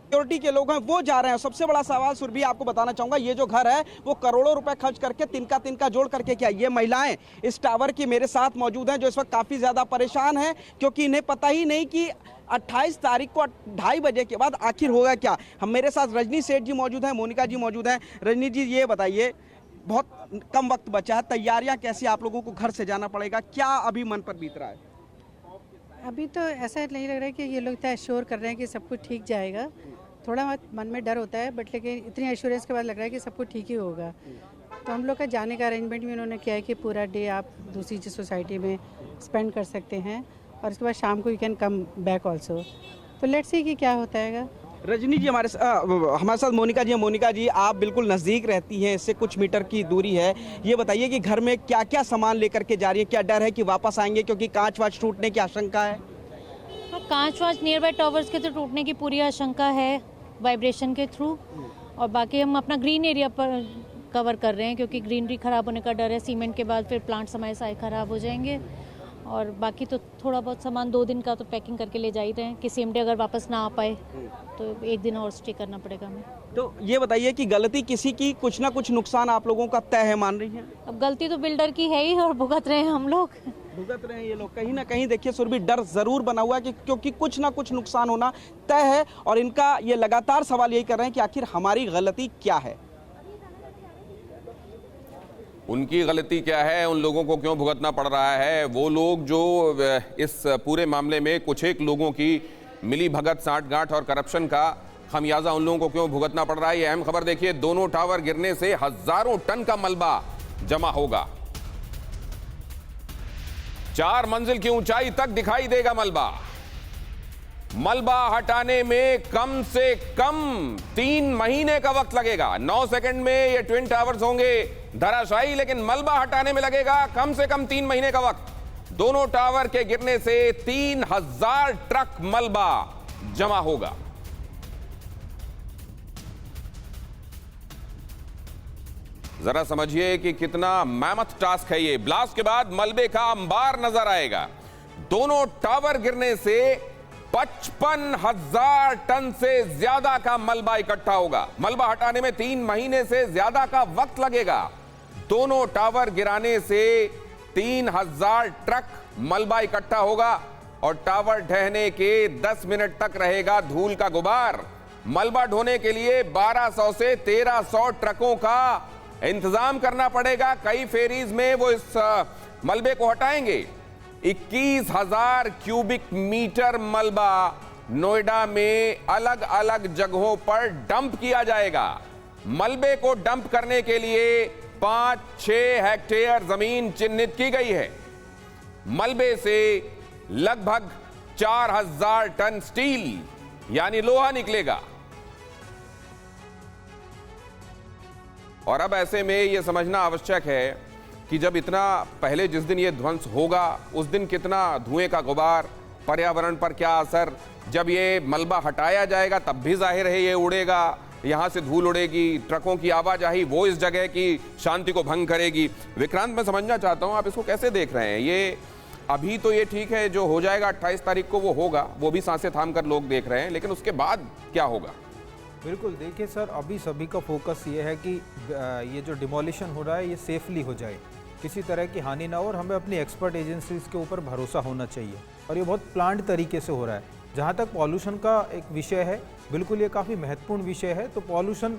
सिक्योरिटी के लोग हैं वो जा रहे हैं। सबसे बड़ा सवाल सुरभि आपको बताना चाहूंगा, ये जो घर है वो करोड़ों रुपए खर्च करके तिनका जोड़ करके किया। ये महिलाएं इस टावर की मेरे साथ मौजूद हैं जो इस वक्त काफी ज्यादा परेशान हैं, क्योंकि इन्हें पता ही नहीं कि 28 तारीख को 2:30 बजे के बाद आखिर होगा क्या। हम मेरे साथ रजनी सेठ जी मौजूद हैं, मोनिका जी मौजूद हैं। रजनी जी ये बताइए, बहुत कम वक्त बचा है, तैयारियां कैसी, आप लोगों को घर से जाना पड़ेगा, क्या अभी मन पर बीत रहा है? अभी तो ऐसा नहीं लग रहा है कि ये लोग तो एश्योर कर रहे हैं कि सब कुछ ठीक जाएगा। थोड़ा मन में डर होता है, बट लेकिन इतनी एश्योरेंस के बाद लग रहा है कि सब कुछ ठीक ही होगा। तो हम लोग का जाने का अरेंजमेंट भी उन्होंने किया है कि पूरा डे आप दूसरी सोसाइटी में स्पेंड कर सकते हैं और उसके बाद शाम को you can come back also. तो लेट्स सी कि क्या होता है। रजनी जी हमारे साथ मोनिका जी हैं। मोनिका जी, आप बिल्कुल नज़दीक रहती हैं, इससे कुछ मीटर की दूरी है। ये बताइए कि घर में क्या क्या सामान लेकर के जा रही है, क्या डर है कि वापस आएंगे क्योंकि कांच वाच टूटने की आशंका है? कांच वांच नियर बाय टावर्स के तो टूटने की पूरी आशंका है वाइब्रेशन के थ्रू, और बाकी हम अपना ग्रीन एरिया पर कवर कर रहे हैं क्योंकि ग्रीनरी खराब होने का डर है। सीमेंट के बाद फिर प्लांट्स हमारे सारे खराब हो जाएंगे, और बाकी तो थोड़ा बहुत सामान 2 दिन का तो पैकिंग करके ले जा ही रहे हैं कि सीएमडी अगर वापस ना आ पाए तो 1 दिन और स्टे करना पड़ेगा हमें। तो ये बताइए कि गलती किसी की, कुछ ना कुछ नुकसान आप लोगों का तय है, मान रही हैं? अब गलती तो बिल्डर की है ही और भुगत रहे हैं हम लोग। भुगत रहे हैं ये लोग। कहीं ना कहीं देखिए सुरभि, डर जरूर बना हुआ है कि क्योंकि कुछ ना कुछ नुकसान होना तय है, और इनका ये लगातार सवाल यही कर रहे हैं कि आखिर हमारी गलती क्या है। उनकी गलती क्या है, उन लोगों को क्यों भुगतना पड़ रहा है? वो लोग जो इस पूरे मामले में कुछ एक लोगों की मिली भगत, साठगांठ और करप्शन का खमियाजा उन लोगों को क्यों भुगतना पड़ रहा है? ये अहम खबर देखिए। दोनों टावर गिरने से हजारों टन का मलबा जमा होगा। 4 मंजिल की ऊंचाई तक दिखाई देगा मलबा। मलबा हटाने में कम से कम 3 महीने का वक्त लगेगा। 9 सेकंड में ये ट्विन टावर्स होंगे धराशायी, लेकिन मलबा हटाने में लगेगा कम से कम 3 महीने का वक्त। दोनों टावर के गिरने से 3000 ट्रक मलबा जमा होगा। जरा समझिए कि कितना मेहनत टास्क है ये। ब्लास्ट के बाद मलबे का अंबार नजर आएगा। दोनों टावर गिरने से 55,000 टन से ज्यादा का मलबा इकट्ठा होगा। मलबा हटाने में 3 महीने से ज्यादा का वक्त लगेगा। दोनों टावर गिराने से 3000 ट्रक मलबा इकट्ठा होगा और टावर ढहने के 10 मिनट तक रहेगा धूल का गुबार। मलबा ढोने के लिए 1200 से 1300 ट्रकों का इंतजाम करना पड़ेगा। कई फेरीज में वो इस मलबे को हटाएंगे। 21,000 क्यूबिक मीटर मलबा नोएडा में अलग अलग जगहों पर डंप किया जाएगा। मलबे को डंप करने के लिए 5-6 हेक्टेयर जमीन चिन्हित की गई है। मलबे से लगभग 4000 टन स्टील यानी लोहा निकलेगा। और अब ऐसे में यह समझना आवश्यक है कि जब इतना पहले जिस दिन यह ध्वंस होगा उस दिन कितना धुएं का गुबार, पर्यावरण पर क्या असर, जब ये मलबा हटाया जाएगा तब भी जाहिर है ये उड़ेगा, यहां से धूल उड़ेगी, ट्रकों की आवाजाही वो इस जगह की शांति को भंग करेगी। विक्रांत, मैं समझना चाहता हूं आप इसको कैसे देख रहे हैं? ये अभी तो ये ठीक है, जो हो जाएगा 28 तारीख को वो होगा, वो भी सांसें थाम कर लोग देख रहे हैं, लेकिन उसके बाद क्या होगा? बिल्कुल, देखिए सर, अभी सभी का फोकस ये है कि ये जो डिमोलिशन हो रहा है ये सेफली हो जाए, किसी तरह की हानि ना हो, और हमें अपनी एक्सपर्ट एजेंसीज के ऊपर भरोसा होना चाहिए। और ये बहुत प्लान्ड तरीके से हो रहा है। जहाँ तक पॉल्यूशन का एक विषय है, बिल्कुल ये काफ़ी महत्वपूर्ण विषय है। तो पॉल्यूशन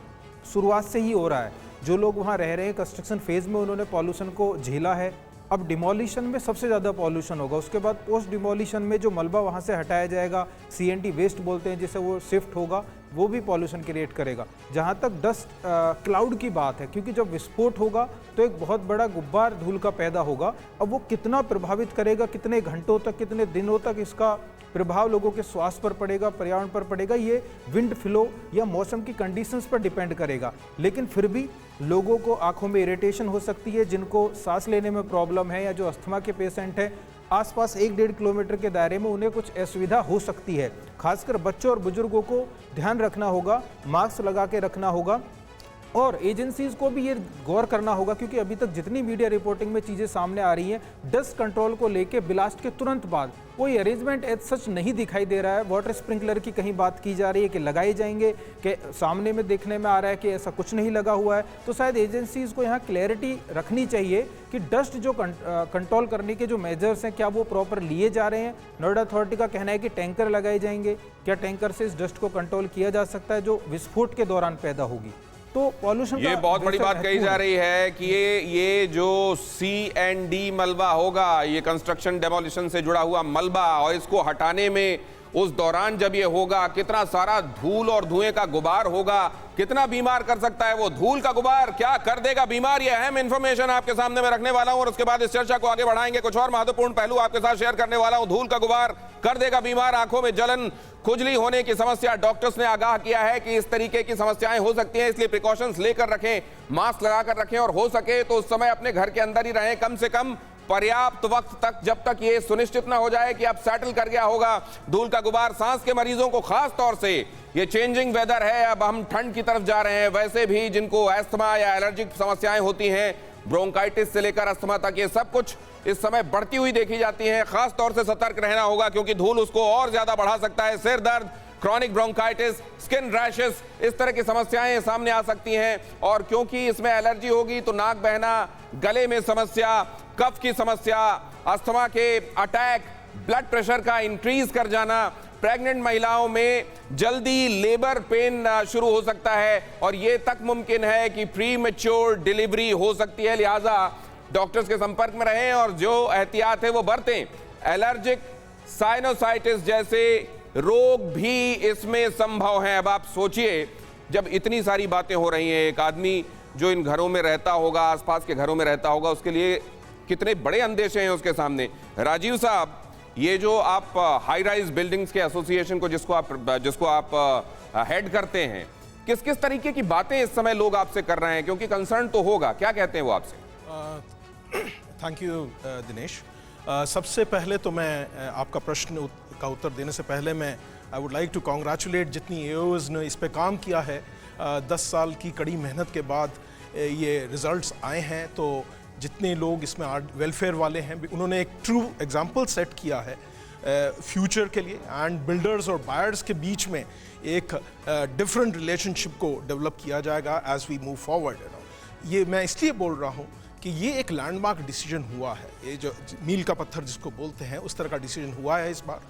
शुरुआत से ही हो रहा है। जो लोग वहाँ रह रहे हैं कंस्ट्रक्शन फेज़ में, उन्होंने पॉल्यूशन को झेला है। अब डिमोलिशन में सबसे ज़्यादा पॉल्यूशन होगा। उसके बाद पोस्ट डिमोलिशन में जो मलबा वहाँ से हटाया जाएगा, CNT वेस्ट बोलते हैं, जिससे वो शिफ्ट होगा, वो भी पॉल्यूशन क्रिएट करेगा। जहाँ तक डस्ट क्लाउड की बात है, क्योंकि जब विस्फोट होगा तो एक बहुत बड़ा गुब्बार धूल का पैदा होगा। अब वो कितना प्रभावित करेगा, कितने घंटों तक, कितने दिनों तक इसका प्रभाव लोगों के स्वास्थ्य पर पड़ेगा, पर्यावरण पर पड़ेगा, ये विंड फ्लो या मौसम की कंडीशंस पर डिपेंड करेगा। लेकिन फिर भी लोगों को आंखों में इरिटेशन हो सकती है, जिनको सांस लेने में प्रॉब्लम है या जो अस्थमा के पेशेंट हैं, आसपास 1-1.5 किलोमीटर के दायरे में उन्हें कुछ असुविधा हो सकती है। खासकर बच्चों और बुजुर्गों को ध्यान रखना होगा, मास्क लगा के रखना होगा, और एजेंसीज को भी ये गौर करना होगा, क्योंकि अभी तक जितनी मीडिया रिपोर्टिंग में चीज़ें सामने आ रही हैं, डस्ट कंट्रोल को लेके ब्लास्ट के तुरंत बाद कोई अरेंजमेंट एज सच नहीं दिखाई दे रहा है। वाटर स्प्रिंकलर की कहीं बात की जा रही है कि लगाए जाएंगे, कि सामने में देखने में आ रहा है कि ऐसा कुछ नहीं लगा हुआ है। तो शायद एजेंसीज को यहाँ क्लैरिटी रखनी चाहिए कि डस्ट जो कंट्रोल करने के जो मेजर्स हैं, क्या वो प्रॉपर लिए जा रहे हैं। नोएडा अथॉरिटी का कहना है कि टैंकर लगाए जाएंगे। क्या टैंकर से इस डस्ट को कंट्रोल किया जा सकता है जो विस्फोट के दौरान पैदा होगी? तो पॉल्यूशन, ये बहुत बड़ी बात कही जा रही है कि ये जो C&D मलबा होगा, ये कंस्ट्रक्शन डेमोलिशन से जुड़ा हुआ मलबा, और इसको हटाने में उस दौरान जब ये होगा कितना सारा धूल और धुएं का गुबार होगा, कितना बीमार कर सकता है वो धूल का गुबार, क्या कर देगा बीमार, ये अहम इंफॉर्मेशन आपके सामने में रखने वाला हूं। और उसके बाद इस चर्चा को आगे बढ़ाएंगे। कुछ और महत्वपूर्ण पहलू आपके साथ शेयर करने वाला हूं। धूल का गुबार कर देगा बीमार, आंखों में जलन, खुजली होने की समस्या। डॉक्टर्स ने आगाह किया है कि इस तरीके की समस्याएं हो सकती हैं, इसलिए प्रिकॉशंस लेकर रखें, मास्क लगाकर रखें, और हो सके तो उस समय अपने घर के अंदर ही रहें। कम से कम पर्याप्त वक्त तक, जब तक ये सुनिश्चित ना हो जाए कि अब सेटल कर गया होगा धूल का गुबार। सांस के मरीजों को खास तौर से, ये चेंजिंग वेदर है, अब हम ठंड की तरफ जा रहे हैं, वैसे भी जिनको अस्थमा या एलर्जिक समस्याएं होती हैं, ब्रोंकाइटिस से लेकर अस्थमा तक, ये सब कुछ इस समय बढ़ती हुई देखी जाती है। खास तौर से सतर्क रहना होगा क्योंकि धूल उसको और ज्यादा बढ़ा सकता है। सिर दर्द, क्रॉनिक ब्रोंकाइटिस, स्किन रैशेस, इस तरह की समस्याएं सामने आ सकती हैं। और क्योंकि इसमें एलर्जी होगी तो नाक बहना, गले में समस्या, कफ की समस्या, अस्थमा के अटैक, ब्लड प्रेशर का इंक्रीज कर जाना, प्रेग्नेंट महिलाओं में जल्दी लेबर पेन शुरू हो सकता है और यह तक मुमकिन है कि प्री मैच्योर डिलीवरी हो सकती है। लिहाजा डॉक्टर्स के संपर्क में रहें और जो एहतियात है वो बरतें। एलर्जिक साइनोसाइटिस जैसे रोग भी इसमें संभव हैं। अब आप सोचिए, जब इतनी सारी बातें हो रही हैं, एक आदमी जो इन घरों में रहता होगा, आसपास के घरों में रहता होगा, उसके लिए कितने बड़े अंदेशे हैं उसके सामने। राजीव साहब, ये जो आप हाई राइज बिल्डिंग्स के एसोसिएशन को जिसको आप हेड करते हैं, किस किस तरीके की बातें इस समय लोग आपसे कर रहे हैं, क्योंकि कंसर्न तो होगा, क्या कहते हैं वो आपसे? Thank you Dinesh. सबसे पहले तो मैं आपका प्रश्न का उत्तर देने से पहले मैं I would like to congratulate जितनी एओज ने इस पे काम किया है। 10 साल की कड़ी मेहनत के बाद ये रिजल्ट्स आए हैं, तो जितने लोग इसमें वेलफेयर वाले हैं उन्होंने एक ट्रू एग्जाम्पल सेट किया है फ्यूचर के लिए, एंड बिल्डर्स और बायर्स के बीच में एक डिफरेंट रिलेशनशिप को डेवलप किया जाएगा एज वी मूव फॉरवर्ड। ये मैं इसलिए बोल रहा हूँ कि ये एक लैंडमार्क डिसीजन हुआ है, ये जो मील का पत्थर जिसको बोलते हैं उस तरह का डिसीजन हुआ है इस बार,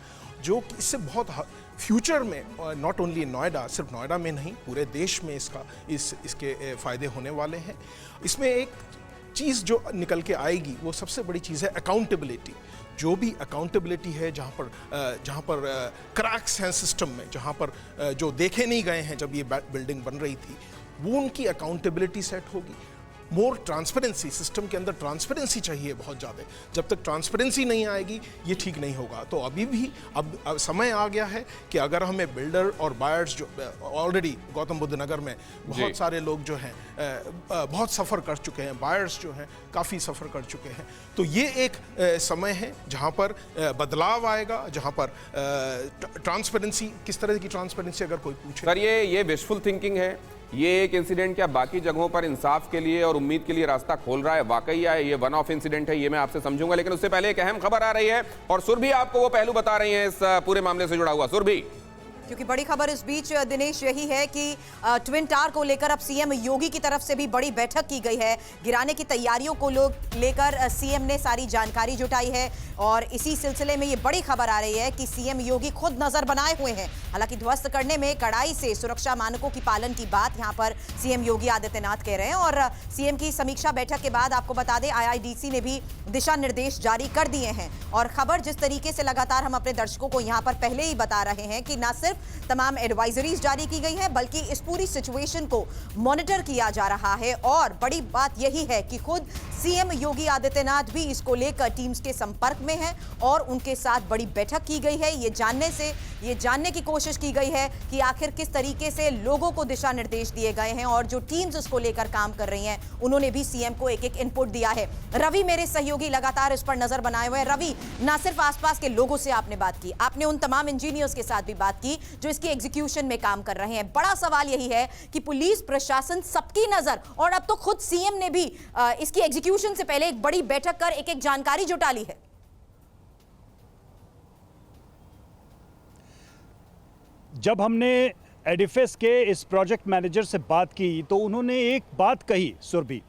जो कि इससे बहुत फ्यूचर में, नॉट ओनली नोएडा, सिर्फ नोएडा में नहीं पूरे देश में इसके फ़ायदे होने वाले हैं। इसमें एक चीज़ जो निकल के आएगी वो सबसे बड़ी चीज़ है अकाउंटेबिलिटी। जो भी अकाउंटेबिलिटी है, जहाँ पर क्रैक्स हैं सिस्टम में, जहाँ पर जो देखे नहीं गए हैं जब ये बिल्डिंग बन रही थी, वो उनकी अकाउंटेबिलिटी सेट होगी। मोर ट्रांसपेरेंसी, सिस्टम के अंदर ट्रांसपेरेंसी चाहिए बहुत ज़्यादा। जब तक ट्रांसपेरेंसी नहीं आएगी ये ठीक नहीं होगा। तो अभी भी अब समय आ गया है कि अगर हमें बिल्डर और बायर्स, जो ऑलरेडी गौतम बुद्ध नगर में बहुत सारे लोग जो हैं बहुत सफ़र कर चुके हैं, बायर्स जो हैं काफ़ी सफ़र कर चुके हैं, तो ये एक समय है जहाँ पर बदलाव आएगा, जहाँ पर ट्रांसपेरेंसी, किस तरह की ट्रांसपेरेंसी अगर कोई पूछे। सर, ये विशफुल थिंकिंग है, ये एक इंसिडेंट क्या बाकी जगहों पर इंसाफ के लिए और उम्मीद के लिए रास्ता खोल रहा है? वाकई है ये वन ऑफ इंसिडेंट है, ये मैं आपसे समझूंगा, लेकिन उससे पहले एक अहम खबर आ रही है और सुरभि आपको वो पहलू बता रही है इस पूरे मामले से जुड़ा हुआ। सुरभि, क्योंकि बड़ी खबर इस बीच दिनेश यही है कि ट्विन टावर को लेकर अब सीएम योगी की तरफ से भी बड़ी बैठक की गई है। गिराने की तैयारियों को लेकर सीएम ने सारी जानकारी जुटाई है और इसी सिलसिले में ये बड़ी खबर आ रही है कि सीएम योगी खुद नजर बनाए हुए हैं। हालांकि ध्वस्त करने में कड़ाई से सुरक्षा मानकों की पालन की बात यहां पर सीएम योगी आदित्यनाथ कह रहे हैं। और सीएम की समीक्षा बैठक के बाद आपको बता दें, IIDC ने भी दिशा निर्देश जारी कर दिए हैं। और खबर जिस तरीके से लगातार हम अपने दर्शकों को यहां पर पहले ही बता रहे हैं कि न सिर्फ तमाम एडवाइजरीज जारी की गई है, बल्कि इस पूरी सिचुएशन को मॉनिटर किया जा रहा है। और बड़ी बात यही है कि खुद सीएम योगी आदित्यनाथ भी इसको लेकर टीम्स के संपर्क में हैं और उनके साथ बड़ी बैठक की गई है। ये जानने की कोशिश की गई है कि आखिर किस तरीके से लोगों को दिशा निर्देश दिए गए हैं और जो टीम्स इसको लेकर काम कर रही हैं उन्होंने भी सीएम को एक इनपुट दिया है। रवि मेरे सहयोगी लगातार इस पर नजर बनाए हुए हैं। रवि, ना सिर्फ आसपास के लोगों से आपने बात की, आपने उन तमाम इंजीनियर्स के साथ भी बात की जो इसकी एग्जीक्यूशन में काम कर रहे हैं। बड़ा सवाल यही है कि पुलिस प्रशासन सबकी नजर, और अब तो खुद सीएम ने भी इसकी एग्जीक्यूशन से पहले एक बड़ी बैठक कर एक जानकारी जुटा ली है। जब हमने एडिफिस के इस प्रोजेक्ट मैनेजर से बात की तो उन्होंने एक बात कही सुरभि,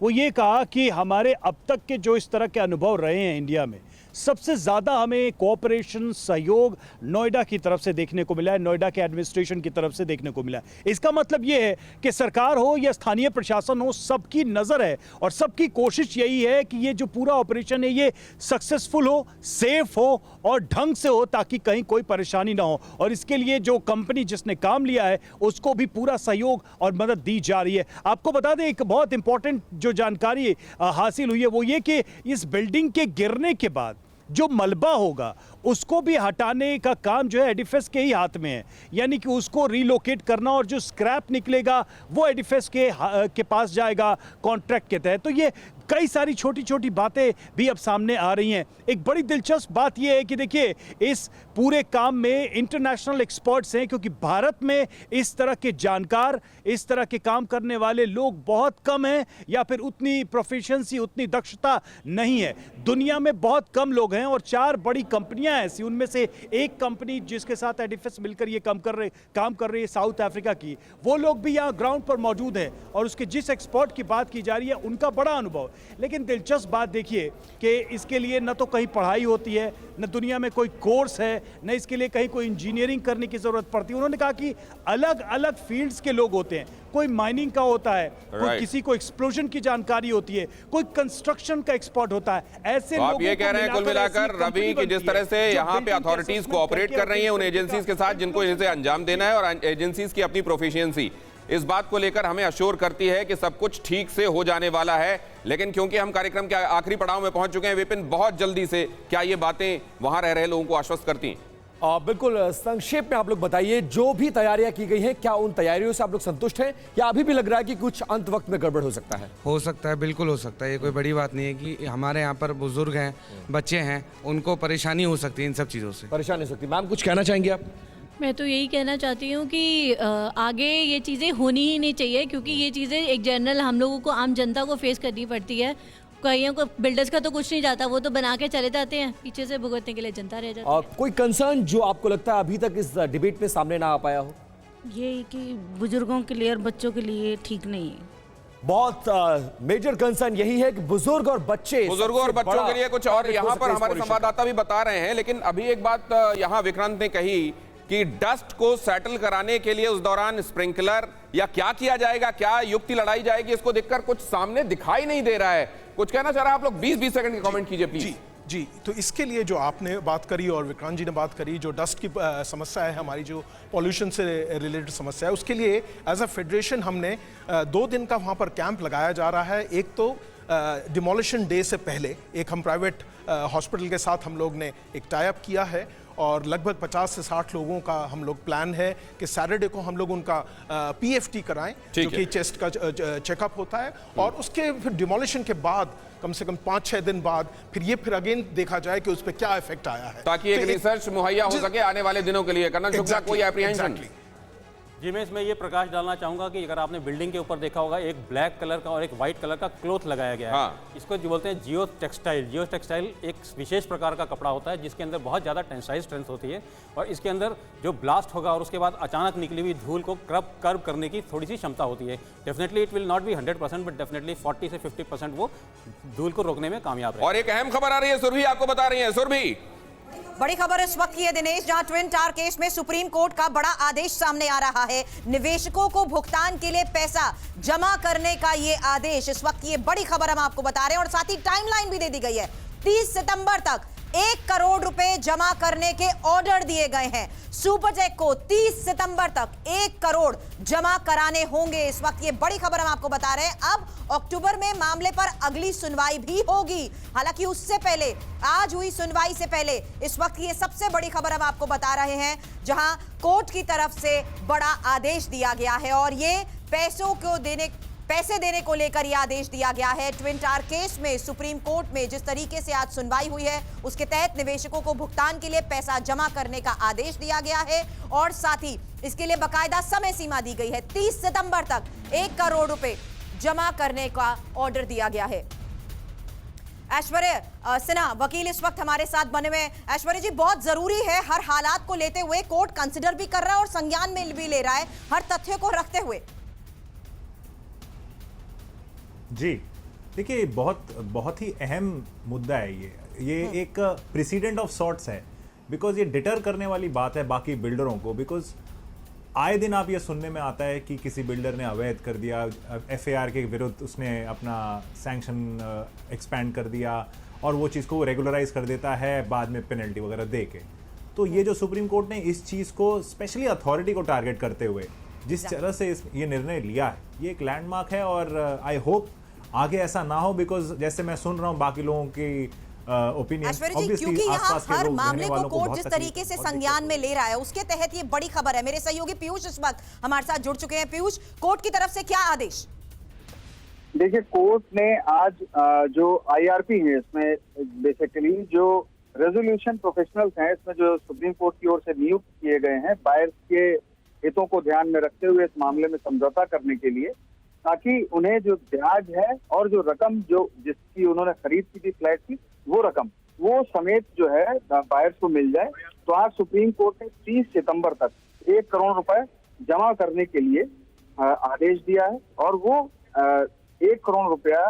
वो ये कहा कि हमारे अब तक के जो इस तरह के अनुभव रहे हैं इंडिया में, सबसे ज़्यादा हमें कोऑपरेशन, सहयोग नोएडा की तरफ से देखने को मिला है, नोएडा के एडमिनिस्ट्रेशन की तरफ से देखने को मिला है। इसका मतलब ये है कि सरकार हो या स्थानीय प्रशासन हो, सबकी नज़र है और सबकी कोशिश यही है कि ये जो पूरा ऑपरेशन है ये सक्सेसफुल हो, सेफ हो और ढंग से हो, ताकि कहीं कोई परेशानी ना हो। और इसके लिए जो कंपनी जिसने काम लिया है उसको भी पूरा सहयोग और मदद दी जा रही है। आपको बता दें, एक बहुत इंपॉर्टेंट जो जानकारी हासिल हुई है वो ये कि इस बिल्डिंग के गिरने के बाद जो मलबा होगा उसको भी हटाने का काम जो है एडिफिस के ही हाथ में है, यानी कि उसको रिलोकेट करना और जो स्क्रैप निकलेगा वो एडिफिस के पास जाएगा कॉन्ट्रैक्ट के तहत। तो ये कई सारी छोटी छोटी बातें भी अब सामने आ रही हैं। एक बड़ी दिलचस्प बात यह है कि देखिए इस पूरे काम में इंटरनेशनल एक्सपर्ट्स हैं, क्योंकि भारत में इस तरह के जानकार, इस तरह के काम करने वाले लोग बहुत कम हैं, या फिर उतनी प्रोफिशिएंसी, उतनी दक्षता नहीं है। दुनिया में बहुत कम लोग हैं और 4 बड़ी कंपनियां ऐसी, उनमें से एक कंपनी जिसके साथ एडिफिस मिलकर ये काम कर रही है साउथ अफ्रीका की, वो लोग भी यहाँ ग्राउंड पर मौजूद हैं और उसके जिस एक्सपर्ट की बात की जा रही है उनका बड़ा अनुभव। लेकिन दिलचस्प बात देखिए कि इसके लिए न तो कहीं पढ़ाई होती है, न दुनिया में कोई कोर्स है, न इसके लिए कहीं कोई इंजीनियरिंग करने की जरूरत पड़ती है। उन्होंने कहा कि अलग अलग फील्ड्स के लोग होते हैं, कोई माइनिंग का होता है, कोई किसी को एक्सप्लोजन की जानकारी होती है, कोई कंस्ट्रक्शन का एक्सपर्ट होता है। ऐसे आप ये कह रहे हैं कुल मिलाकर रवि कि जिस तरह से यहाँ पे अथॉरिटीज कोऑपरेट कर रही हैं उन एजेंसीज के साथ जिनको इसे अंजाम देना है, और एजेंसीज की अपनी प्रोफिशिएंसी इस बात को लेकर हमें अश्योर करती है कि सब कुछ ठीक से हो जाने वाला है। लेकिन क्योंकि हम कार्यक्रम के आखिरी पड़ाव में पहुंच चुके हैं, विपिन, बहुत जल्दी से क्या ये बातें वहां रह रहे लोगों को आश्वस्त करती हैं? बिल्कुल संक्षेप में आप लोग बताइए, जो भी तैयारियां की गई हैं, क्या उन तैयारियों से आप लोग संतुष्ट हैं या अभी भी लग रहा है कि कुछ अंत वक्त में गड़बड़ हो सकता है? हो सकता है, बिल्कुल हो सकता है। ये कोई बड़ी बात नहीं है कि हमारे यहाँ पर बुजुर्ग हैं, बच्चे हैं, उनको परेशानी हो सकती है इन सब चीज़ों से। परेशानी हो सकती है। मैम कुछ कहना चाहेंगे आप? मैं तो यही कहना चाहती हूँ कि आगे ये चीज़ें होनी ही नहीं चाहिए, क्योंकि ये चीज़ें एक जनरल हम लोगों को, आम जनता को फेस करनी पड़ती है। कईयों को, बिल्डर्स का तो कुछ नहीं जाता, वो तो बना के चले जाते हैं, पीछे से भुगतने के लिए जनता रह जाती है। कोई कंसर्न जो आपको लगता है अभी तक इस डिबेट में सामने ना आ पाया हो? ये कि बुजुर्गों के लिए और बच्चों के लिए ठीक नहीं है। बहुत मेजर कंसर्न यही है कि बुजुर्ग और बच्चे, बुजुर्गों और बच्चों के लिए कुछ और यहाँ पर हमारे संवाददाता भी बता रहे हैं। लेकिन अभी एक बात यहाँ विक्रांत ने कही कि डस्ट को सेटल कराने के लिए उस दौरान स्प्रिंकलर या क्या किया जाएगा, क्या युक्ति लड़ाई जाएगी, इसको देखकर कुछ सामने दिखाई नहीं दे रहा है। कुछ कहना चाह रहा है आप लोग? 20-20 सेकंड की कमेंट कीजिए प्लीज। जी, तो इसके लिए जो आपने बात करी और विक्रांत जी ने बात करी, जो डस्ट की समस्या है, हमारी जो पॉल्यूशन से रिलेटेड समस्या है, उसके लिए एज अ फेडरेशन हमने 2 दिन का वहाँ पर कैंप लगाया जा रहा है। एक तो डिमोलिशन डे से पहले एक हम प्राइवेट हॉस्पिटल के साथ हम लोग ने एक टाई अप किया है और लगभग 50 से 60 लोगों का हम लोग प्लान है कि सैटरडे को हम लोग उनका PFT कराएं, जो कि चेस्ट का चेकअप होता है, और उसके फिर डिमोलिशन के बाद कम से कम 5-6 दिन बाद फिर अगेन देखा जाए कि उस पर क्या इफेक्ट आया है, ताकि एक रिसर्च मुहैया हो सके आने वाले दिनों के लिए। कर्नल शुक्ला, कोई एप्रीहेंशन? जी, मैं इसमें ये प्रकाश डालना चाहूँगा कि अगर आपने बिल्डिंग के ऊपर देखा होगा, एक ब्लैक कलर का और एक वाइट कलर का क्लॉथ लगाया गया है। इसको जो बोलते हैं जियो टेक्सटाइल। जियो टेक्सटाइल एक विशेष प्रकार का कपड़ा होता है जिसके अंदर बहुत ज़्यादा टेंसाइल स्ट्रेंथ होती है, और इसके अंदर जो ब्लास्ट होगा और उसके बाद अचानक निकली हुई धूल को कर्व करने की थोड़ी सी क्षमता होती है। Definitely it will not be 100%, but definitely 40 से 50% वो धूल को रोकने में कामयाब है। और एक अहम खबर आ रही है, सुरभि आपको बता रही है। सुरभि, बड़ी खबर इस वक्त की है दिनेश, जहां ट्विन टावर केस में सुप्रीम कोर्ट का बड़ा आदेश सामने आ रहा है। निवेशकों को भुगतान के लिए पैसा जमा करने का ये आदेश, इस वक्त ये बड़ी खबर हम आपको बता रहे हैं। और साथ ही टाइमलाइन भी दे दी गई है, 30 सितंबर तक 1 करोड़ रुपए जमा करने के ऑर्डर दिए गए हैं। सुपरटेक को 30 सितंबर तक 1 करोड़ जमा कराने होंगे। इस वक्त ये बड़ी खबर हम आपको बता रहे हैं। अब अक्टूबर में मामले पर अगली सुनवाई भी होगी। हालांकि उससे पहले, आज हुई सुनवाई से पहले, इस वक्त ये सबसे बड़ी खबर हम आपको बता रहे हैं, जहां कोर्ट की तरफ से बड़ा आदेश दिया गया है। और ये पैसे देने को लेकर यह आदेश दिया गया है। ट्विन टावर केस में सुप्रीम कोर्ट में जिस तरीके से आज सुनवाई हुई है, उसके तहत निवेशकों को भुगतान के लिए पैसा जमा करने का आदेश दिया गया है, और साथ ही इसके लिए बकायदा समय सीमा दी गई है। 30 सितंबर तक 1 करोड़ रुपए जमा करने का ऑर्डर दिया गया है। ऐश्वर्य सिन्हा वकील इस वक्त हमारे साथ बने हुए। ऐश्वर्य जी, बहुत जरूरी है, हर हालात को लेते हुए कोर्ट कंसिडर भी कर रहा है और संज्ञान में भी ले रहा है, हर तथ्य को रखते हुए। जी देखिए, बहुत ही अहम मुद्दा है ये एक प्रेसिडेंट ऑफ सॉर्ट्स है, बिकॉज ये डिटर करने वाली बात है बाकी बिल्डरों को। बिकॉज आए दिन आप ये सुनने में आता है कि किसी बिल्डर ने अवैध कर दिया, FAR के विरुद्ध उसने अपना सैंक्शन एक्सपैंड कर दिया और वो चीज़ को रेगुलराइज कर देता है बाद में पेनल्टी वगैरह दे के। तो ये जो सुप्रीम कोर्ट ने इस चीज़ को स्पेशली अथॉरिटी को टारगेट करते हुए जिस तरह से ये निर्णय लिया है, ये एक लैंडमार्क है। और आई होप आगे ऐसा ना हो, बिकॉज जैसे मैं सुन रहा हूँ बाकी लोगों की ओपिनियन, क्योंकि यहाँ हर मामले को कोर्ट जिस तरीके से संज्ञान में ले रहा है, उसके तहत ये बड़ी खबर है। मेरे सहयोगी पीयूष इस वक्त हमारे साथ जुड़ चुके हैं। पीयूष, कोर्ट की तरफ से क्या आदेश? देखिए, कोर्ट ने आज जो IRP है इसमें बेसिकली जो रेजोल्यूशन प्रोफेशनल्स हैं, इसमें जो सुप्रीम कोर्ट की ओर से नियुक्त किए गए हैं बायर्स के हितों को ध्यान में रखते हुए इस मामले में समझौता करने के लिए, ताकि उन्हें जो ब्याज है और जो रकम जो जिसकी उन्होंने खरीद की थी फ्लैट की, वो रकम वो समेत जो है बायर्स को मिल जाए। तो आज सुप्रीम कोर्ट ने 30 सितंबर तक 1 करोड़ रुपए जमा करने के लिए आदेश दिया है और वो 1 करोड़ रुपया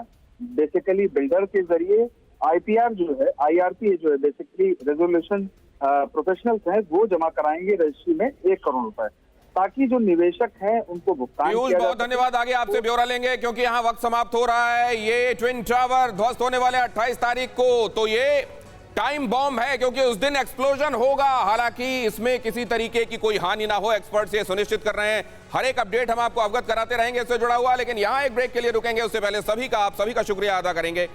बेसिकली बिल्डर के जरिए IPR जो है, IRP जो है बेसिकली रेजोल्यूशन प्रोफेशनल्स हैं, वो जमा कराएंगे रजिस्ट्री में 1 करोड़ रुपए, ताकि जो निवेशक हैं उनको भुगतान पीयूष, किया जा बहुत धन्यवाद। आगे आपसे ब्यौरा लेंगे क्योंकि यहाँ वक्त समाप्त हो रहा है। ये ट्विन टावर ध्वस्त होने वाले 28 तारीख को, तो ये टाइम बॉम्ब है क्योंकि उस दिन एक्सप्लोजन होगा। हालांकि इसमें किसी तरीके की कोई हानि ना हो, एक्सपर्ट्स ये सुनिश्चित कर रहे हैं। हर एक अपडेट हम आपको अवगत कराते रहेंगे इससे जुड़ा हुआ, लेकिन यहाँ एक ब्रेक के लिए रुकेंगे। उससे पहले आप सभी का शुक्रिया अदा करेंगे